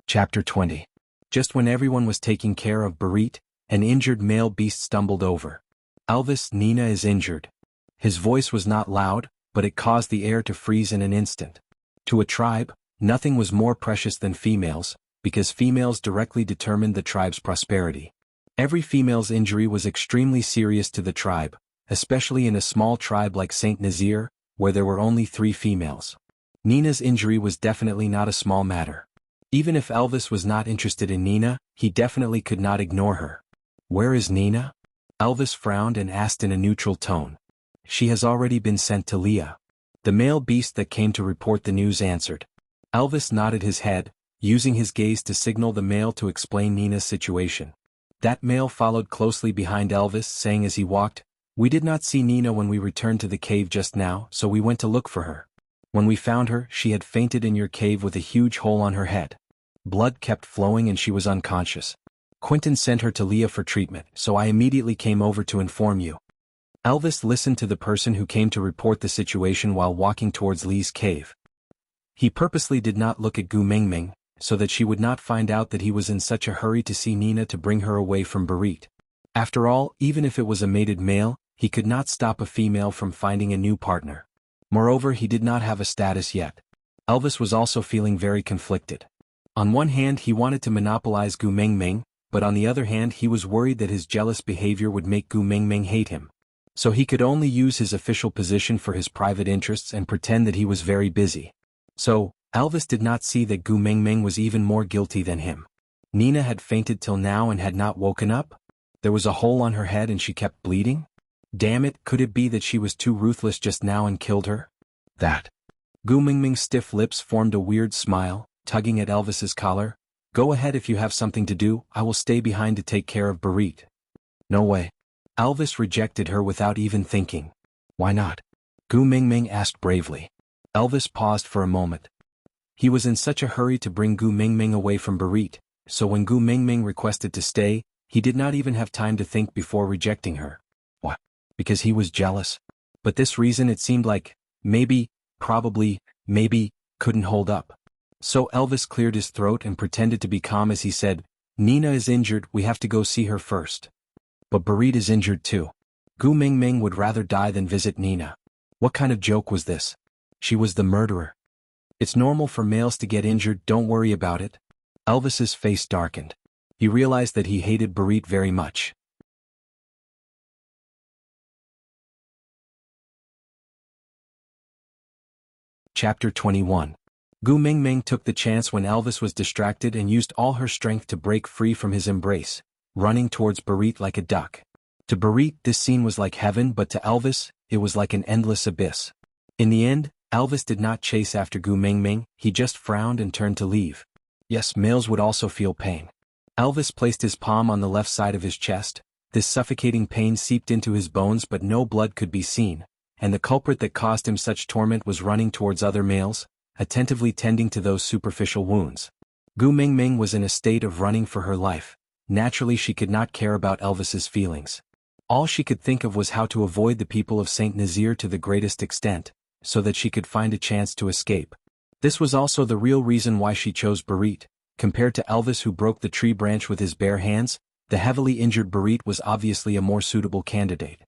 Speaker 1: Chapter 20. Just when everyone was taking care of Burrit, an injured male beast stumbled over. "Elvis, Nina is injured." His voice was not loud, but it caused the air to freeze in an instant. To a tribe, nothing was more precious than females, because females directly determined the tribe's prosperity. Every female's injury was extremely serious to the tribe, especially in a small tribe like Saint Nazir, where there were only 3 females. Nina's injury was definitely not a small matter. Even if Elvis was not interested in Nina, he definitely could not ignore her. "Where is Nina?" Elvis frowned and asked in a neutral tone. "She has already been sent to Leah." The male beast that came to report the news answered. Elvis nodded his head, using his gaze to signal the male to explain Nina's situation. That male followed closely behind Elvis, saying as he walked, "We did not see Nina when we returned to the cave just now, so we went to look for her. When we found her, she had fainted in your cave with a huge hole on her head. Blood kept flowing and she was unconscious. Quentin sent her to Leah for treatment, so I immediately came over to inform you." Elvis listened to the person who came to report the situation while walking towards Lee's cave. He purposely did not look at Gu Mingming, so that she would not find out that he was in such a hurry to see Nina to bring her away from Burrit. After all, even if it was a mated male, he could not stop a female from finding a new partner. Moreover, he did not have a status yet. Elvis was also feeling very conflicted. On one hand, he wanted to monopolize Gu Mingming, but on the other hand he was worried that his jealous behavior would make Gu Mingming hate him. So he could only use his official position for his private interests and pretend that he was very busy. So, Elvis did not see that Gu Mingming was even more guilty than him. Nina had fainted till now and had not woken up? There was a hole on her head and she kept bleeding? Damn it, could it be that she was too ruthless just now and killed her? That. Gu Mingming's stiff lips formed a weird smile, tugging at Elvis's collar. "Go ahead if you have something to do, I will stay behind to take care of Burrit." "No way." Elvis rejected her without even thinking. "Why not?" Gu Mingming asked bravely. Elvis paused for a moment. He was in such a hurry to bring Gu Mingming away from Burrit, so when Gu Mingming requested to stay, he did not even have time to think before rejecting her. What? Because he was jealous? But this reason it seemed like, maybe, probably, maybe, couldn't hold up. So Elvis cleared his throat and pretended to be calm as he said, "Nina is injured, we have to go see her first." "But Burrit is injured too. Gu Mingming would rather die than visit Nina." What kind of joke was this? She was the murderer. "It's normal for males to get injured, don't worry about it." Elvis's face darkened. He realized that he hated Burrit very much. Chapter 21. Gu Mingming took the chance when Elvis was distracted and used all her strength to break free from his embrace, running towards Burrit like a duck. To Burrit this scene was like heaven, but to Elvis, it was like an endless abyss. In the end, Elvis did not chase after Gu Mingming, he just frowned and turned to leave. Yes, males would also feel pain. Elvis placed his palm on the left side of his chest, This suffocating pain seeped into his bones but no blood could be seen, and the culprit that caused him such torment was running towards other males, attentively tending to those superficial wounds. Gu Mingming was in a state of running for her life. Naturally she could not care about Elvis's feelings. All she could think of was how to avoid the people of Saint Nazaire to the greatest extent, so that she could find a chance to escape. This was also the real reason why she chose Barit. Compared to Elvis who broke the tree branch with his bare hands, the heavily injured Barit was obviously a more suitable candidate.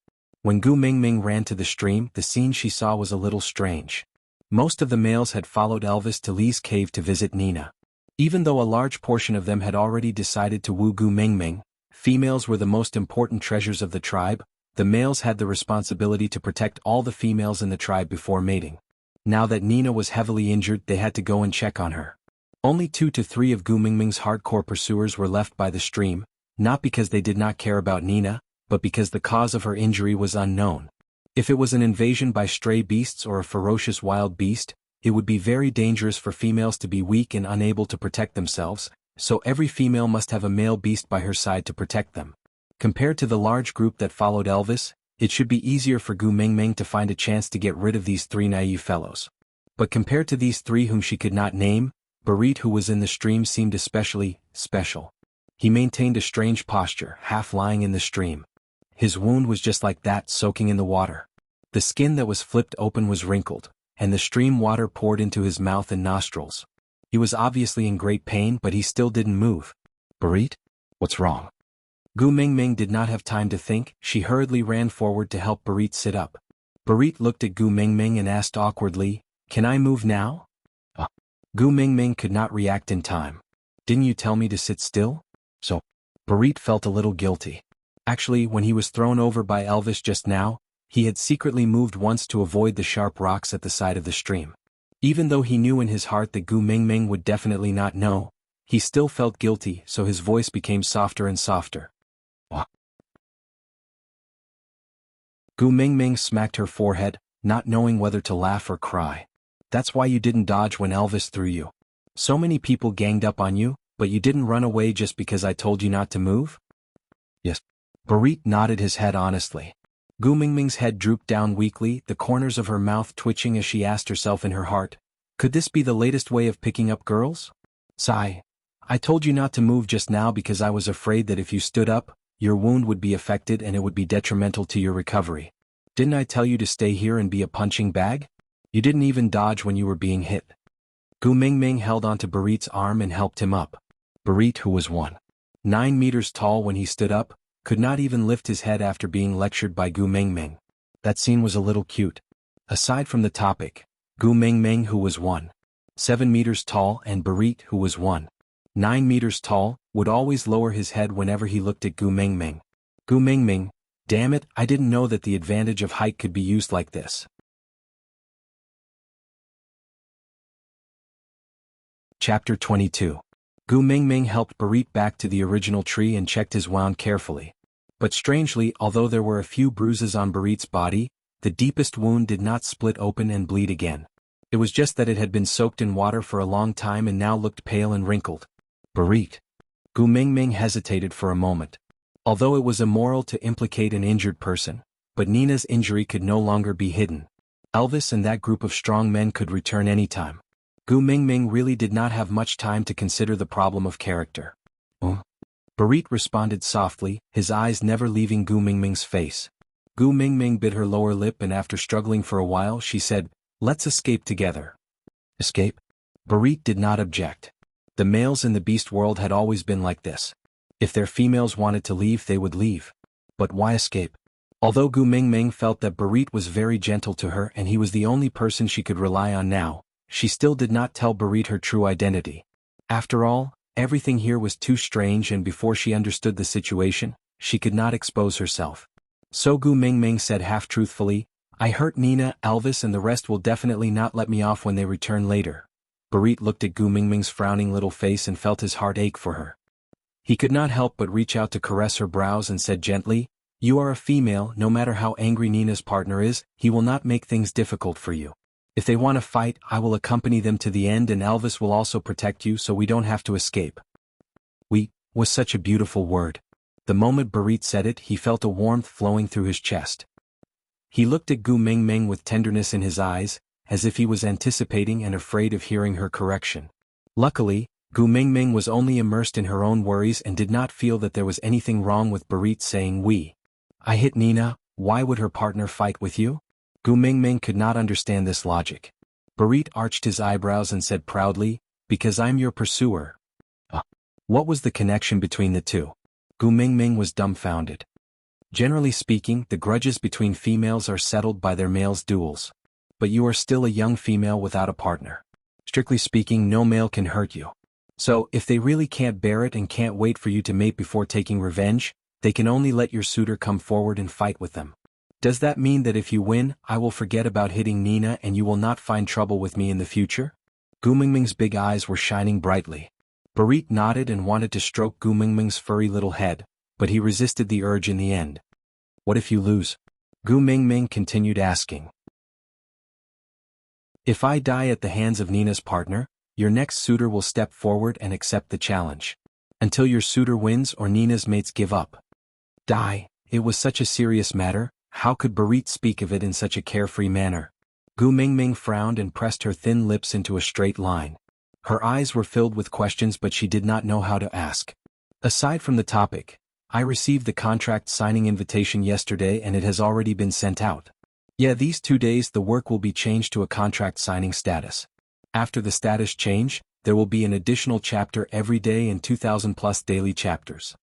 Speaker 1: When Gu Mingming ran to the stream, the scene she saw was a little strange. Most of the males had followed Elvis to Li's cave to visit Nina. Even though a large portion of them had already decided to woo Gu Mingming, females were the most important treasures of the tribe. The males had the responsibility to protect all the females in the tribe before mating. Now that Nina was heavily injured, they had to go and check on her. Only 2 to 3 of Gu Mingming's hardcore pursuers were left by the stream, not because they did not care about Nina, but because the cause of her injury was unknown. If it was an invasion by stray beasts or a ferocious wild beast, it would be very dangerous for females to be weak and unable to protect themselves, so every female must have a male beast by her side to protect them. Compared to the large group that followed Elvis, it should be easier for Gu Mingming to find a chance to get rid of these 3 naive fellows. But compared to these 3 whom she could not name, Barit who was in the stream seemed especially special. He maintained a strange posture, half lying in the stream. His wound was just like that, soaking in the water. The skin that was flipped open was wrinkled, and the stream water poured into his mouth and nostrils. He was obviously in great pain, but he still didn't move. Barit? What's wrong? Gu Mingming did not have time to think. She hurriedly ran forward to help Barit sit up. Barit looked at Gu Mingming and asked awkwardly, "Can I move now?" Gu Mingming could not react in time. "Didn't you tell me to sit still?" So, Barit felt a little guilty. Actually, when he was thrown over by Elvis just now, he had secretly moved once to avoid the sharp rocks at the side of the stream. Even though he knew in his heart that Gu Mingming would definitely not know, he still felt guilty, so his voice became softer and softer. What? Gu Mingming smacked her forehead, not knowing whether to laugh or cry. "That's why you didn't dodge when Elvis threw you. So many people ganged up on you, but you didn't run away just because I told you not to move?" "Yes." Barit nodded his head honestly. Gu Mingming's head drooped down weakly, the corners of her mouth twitching as she asked herself in her heart, "Could this be the latest way of picking up girls?" Sigh. "I told you not to move just now because I was afraid that if you stood up, your wound would be affected and it would be detrimental to your recovery. Didn't I tell you to stay here and be a punching bag? You didn't even dodge when you were being hit." Gu Mingming held onto Barit's arm and helped him up. Barit, who was 1.9 meters tall when he stood up, could not even lift his head after being lectured by Gu Mingming. That scene was a little cute. Aside from the topic, Gu Mingming, who was 1.7 meters tall, and Barit, who was 1.9 meters tall, would always lower his head whenever he looked at Gu Mingming. Gu Mingming, damn it, I didn't know that the advantage of height could be used like this. Chapter 22. Gu Mingming helped Barit back to the original tree and checked his wound carefully. But strangely, although there were a few bruises on Barit's body, the deepest wound did not split open and bleed again. It was just that it had been soaked in water for a long time and now looked pale and wrinkled. Barit. Gu Mingming hesitated for a moment. Although it was immoral to implicate an injured person, but Nina's injury could no longer be hidden. Elvis and that group of strong men could return anytime. Gu Mingming really did not have much time to consider the problem of character. Barit responded softly, his eyes never leaving Gu Mingming's face. Gu Mingming bit her lower lip and after struggling for a while she said, "Let's escape together." Escape? Barit did not object. The males in the beast world had always been like this. If their females wanted to leave, they would leave. But why escape? Although Gu Mingming felt that Barit was very gentle to her and he was the only person she could rely on now, she still did not tell Barit her true identity. After all, everything here was too strange and before she understood the situation, she could not expose herself. So Gu Mingming said half-truthfully, "I hurt Nina, Elvis and the rest will definitely not let me off when they return later." Barit looked at Gu Mingming's frowning little face and felt his heart ache for her. He could not help but reach out to caress her brows and said gently, "You are a female, no matter how angry Nina's partner is, he will not make things difficult for you. If they want to fight, I will accompany them to the end and Elvis will also protect you so we don't have to escape." "We" was such a beautiful word. The moment Barit said it, he felt a warmth flowing through his chest. He looked at Gu Mingming with tenderness in his eyes, as if he was anticipating and afraid of hearing her correction. Luckily, Gu Mingming was only immersed in her own worries and did not feel that there was anything wrong with Barit saying I hit Nina, why would her partner fight with you? Gu Mingming could not understand this logic. Barit arched his eyebrows and said proudly, because I'm your pursuer. What was the connection between the two? Gu Mingming was dumbfounded. Generally speaking, the grudges between females are settled by their males' duels. But you are still a young female without a partner. Strictly speaking, no male can hurt you. So, if they really can't bear it and can't wait for you to mate before taking revenge, they can only let your suitor come forward and fight with them. Does that mean that if you win, I will forget about hitting Nina and you will not find trouble with me in the future? Gu Mingming's big eyes were shining brightly. Barit nodded and wanted to stroke Gu Mingming's furry little head, but he resisted the urge in the end. What if you lose? Gu Mingming continued asking. If I die at the hands of Nina's partner, your next suitor will step forward and accept the challenge. Until your suitor wins or Nina's mates give up. Die? It was such a serious matter, how could Barit speak of it in such a carefree manner? Gu Mingming frowned and pressed her thin lips into a straight line. Her eyes were filled with questions but she did not know how to ask. Aside from the topic, I received the contract signing invitation yesterday and it has already been sent out. Yeah, these 2 days the work will be changed to a contract signing status. After the status change, there will be an additional chapter every day and 2,000 plus daily chapters.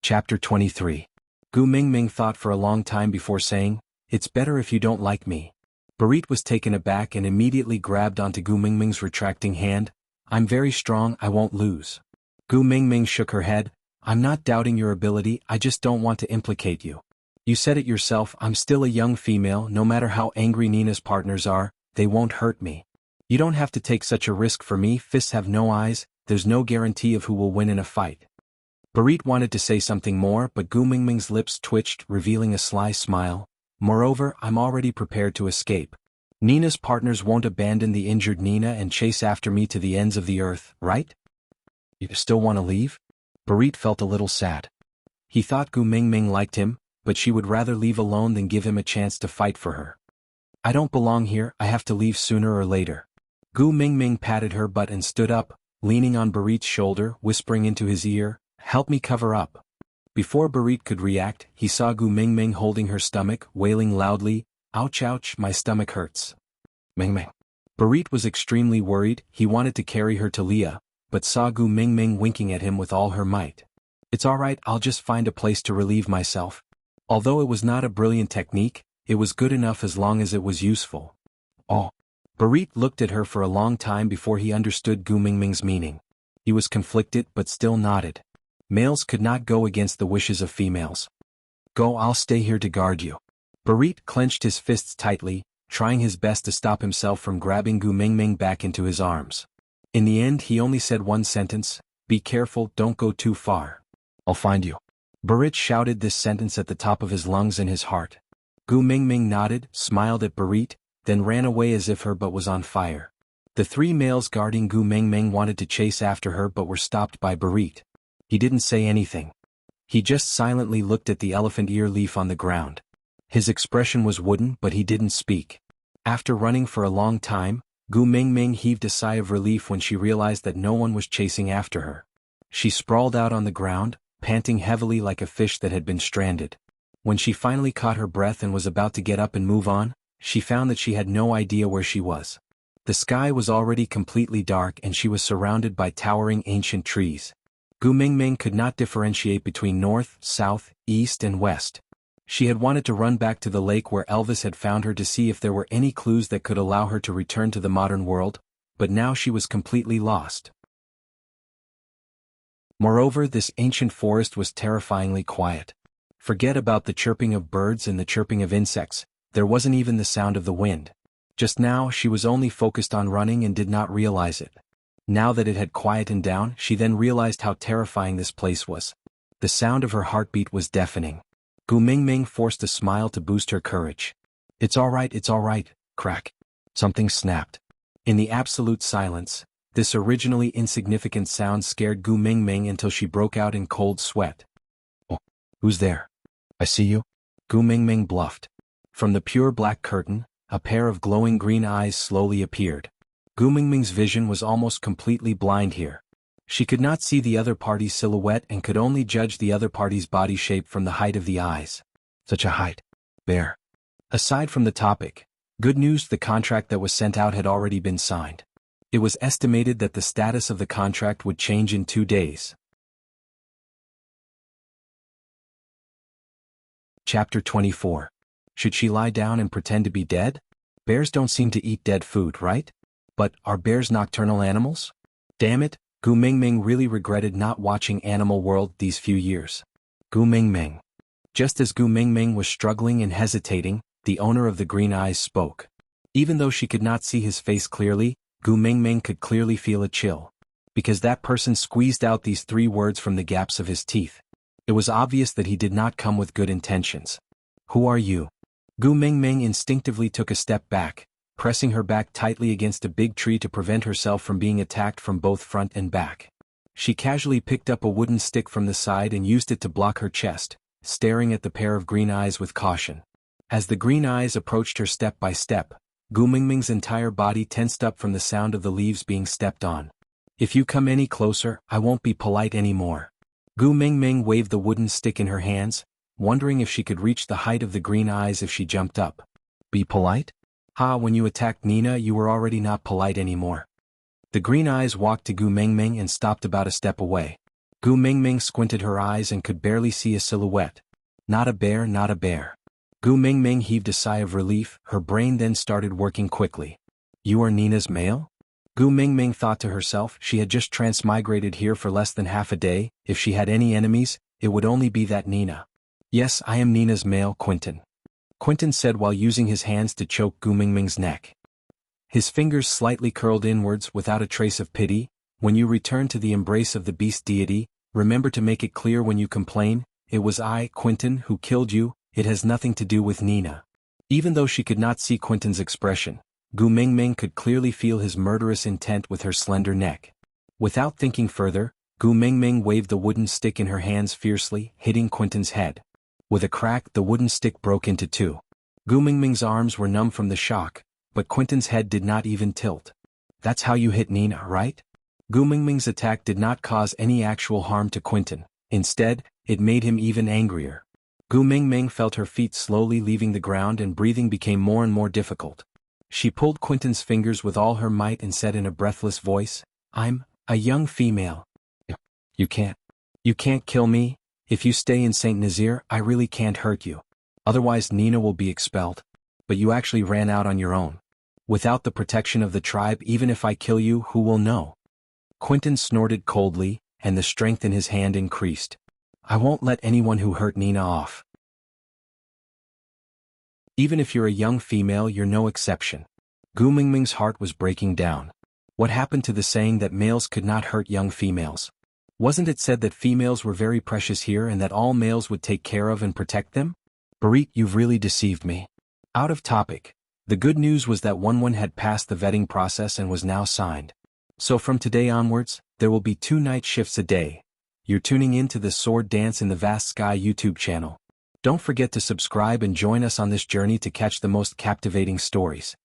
Speaker 1: Chapter 23. Gu Mingming thought for a long time before saying, "It's better if you don't like me." Barit was taken aback and immediately grabbed onto Gu Mingming's retracting hand. "I'm very strong, I won't lose." Gu Mingming shook her head. "I'm not doubting your ability, I just don't want to implicate you. You said it yourself, I'm still a young female, no matter how angry Nina's partners are, they won't hurt me. You don't have to take such a risk for me, fists have no eyes, there's no guarantee of who will win in a fight." Barit wanted to say something more but Gu Mingming's lips twitched, revealing a sly smile. "Moreover, I'm already prepared to escape. Nina's partners won't abandon the injured Nina and chase after me to the ends of the earth, right? You still want to leave?" Barit felt a little sad. He thought Gu Mingming liked him, but she would rather leave alone than give him a chance to fight for her. "I don't belong here, I have to leave sooner or later." Gu Mingming patted her butt and stood up, leaning on Barit's shoulder, whispering into his ear, "Help me cover up." Before Barit could react, he saw Gu Mingming holding her stomach, wailing loudly, "Ouch ouch, my stomach hurts." Mingming. Barit was extremely worried, he wanted to carry her to Leah, but saw Gu Mingming winking at him with all her might. "It's alright, I'll just find a place to relieve myself." Although it was not a brilliant technique, it was good enough as long as it was useful. Oh. Barit looked at her for a long time before he understood Gu Mingming's meaning. He was conflicted but still nodded. Males could not go against the wishes of females. "Go, I'll stay here to guard you." Barit clenched his fists tightly, trying his best to stop himself from grabbing Gu Mingming back into his arms. In the end he only said one sentence, "Be careful, don't go too far. I'll find you." Barit shouted this sentence at the top of his lungs and his heart. Gu Mingming nodded, smiled at Barit, then ran away as if her butt was on fire. The 3 males guarding Gu Mingming wanted to chase after her but were stopped by Barit. He didn't say anything. He just silently looked at the elephant ear leaf on the ground. His expression was wooden but he didn't speak. After running for a long time, Gu Mingming heaved a sigh of relief when she realized that no one was chasing after her. She sprawled out on the ground, panting heavily like a fish that had been stranded. When she finally caught her breath and was about to get up and move on, she found that she had no idea where she was. The sky was already completely dark and she was surrounded by towering ancient trees. Gu Mingming could not differentiate between north, south, east and west. She had wanted to run back to the lake where Elvis had found her to see if there were any clues that could allow her to return to the modern world, but now she was completely lost. Moreover, this ancient forest was terrifyingly quiet. Forget about the chirping of birds and the chirping of insects, there wasn't even the sound of the wind. Just now she was only focused on running and did not realize it. Now that it had quietened down, she then realized how terrifying this place was. The sound of her heartbeat was deafening. Gu Mingming forced a smile to boost her courage. It's all right, crack. Something snapped. In the absolute silence, This originally insignificant sound scared Gu Mingming until she broke out in cold sweat. "Oh, who's there? I see you," Gu Mingming bluffed. From the pure black curtain, a pair of glowing green eyes slowly appeared. Gu Mingming's vision was almost completely blind here. She could not see the other party's silhouette and could only judge the other party's body shape from the height of the eyes. Such a height. Bear. Aside from the topic, good news, the contract that was sent out had already been signed. It was estimated that the status of the contract would change in 2 days. Chapter 24. Should she lie down and pretend to be dead? Bears don't seem to eat dead food, right? But are bears nocturnal animals? Damn it, Gu Mingming really regretted not watching Animal World these few years. Gu Mingming. Just as Gu Mingming was struggling and hesitating, the owner of the green eyes spoke. Even though she could not see his face clearly, Gu Mingming could clearly feel a chill. Because that person squeezed out these 3 words from the gaps of his teeth. It was obvious that he did not come with good intentions. Who are you? Gu Mingming instinctively took a step back, pressing her back tightly against a big tree to prevent herself from being attacked from both front and back. She casually picked up a wooden stick from the side and used it to block her chest, staring at the pair of green eyes with caution. As the green eyes approached her step by step, Gu Mingming's entire body tensed up from the sound of the leaves being stepped on. If you come any closer, I won't be polite anymore. Gu Mingming waved the wooden stick in her hands, wondering if she could reach the height of the green eyes if she jumped up. Be polite? Ha, when you attacked Nina you were already not polite anymore. The green eyes walked to Gu Mingming and stopped about a step away. Gu Mingming squinted her eyes and could barely see a silhouette. Not a bear, not a bear. Gu Mingming heaved a sigh of relief, her brain then started working quickly. You are Nina's male? Gu Mingming thought to herself, she had just transmigrated here for less than half a day, if she had any enemies, it would only be that Nina. Yes, I am Nina's male, Quentin. Quentin said while using his hands to choke Gu Mingming's neck. His fingers slightly curled inwards without a trace of pity. When you return to the embrace of the beast deity, remember to make it clear when you complain, it was I, Quentin, who killed you, it has nothing to do with Nina. Even though she could not see Quentin's expression, Gu Mingming could clearly feel his murderous intent with her slender neck. Without thinking further, Gu Mingming waved the wooden stick in her hands fiercely, hitting Quentin's head. With a crack, the wooden stick broke into 2. Gu Mingming's arms were numb from the shock, but Quentin's head did not even tilt. That's how you hit Nina, right? Gu Mingming's attack did not cause any actual harm to Quentin. Instead, it made him even angrier. Gu Mingming felt her feet slowly leaving the ground and breathing became more and more difficult. She pulled Quentin's fingers with all her might and said in a breathless voice, I'm a young female. You can't kill me. If you stay in St. Nazir, I really can't hurt you. Otherwise Nina will be expelled. But you actually ran out on your own. Without the protection of the tribe, even if I kill you, who will know? Quentin snorted coldly, and the strength in his hand increased. I won't let anyone who hurt Nina off. Even if you're a young female, you're no exception. Gu Mingming's heart was breaking down. What happened to the saying that males could not hurt young females? Wasn't it said that females were very precious here and that all males would take care of and protect them? Barit, you've really deceived me. Out of topic. The good news was that Xuanhuan had passed the vetting process and was now signed. So from today onwards, there will be 2 night shifts a day. You're tuning in to the Sword Dance in the Vast Sky YouTube channel. Don't forget to subscribe and join us on this journey to catch the most captivating stories.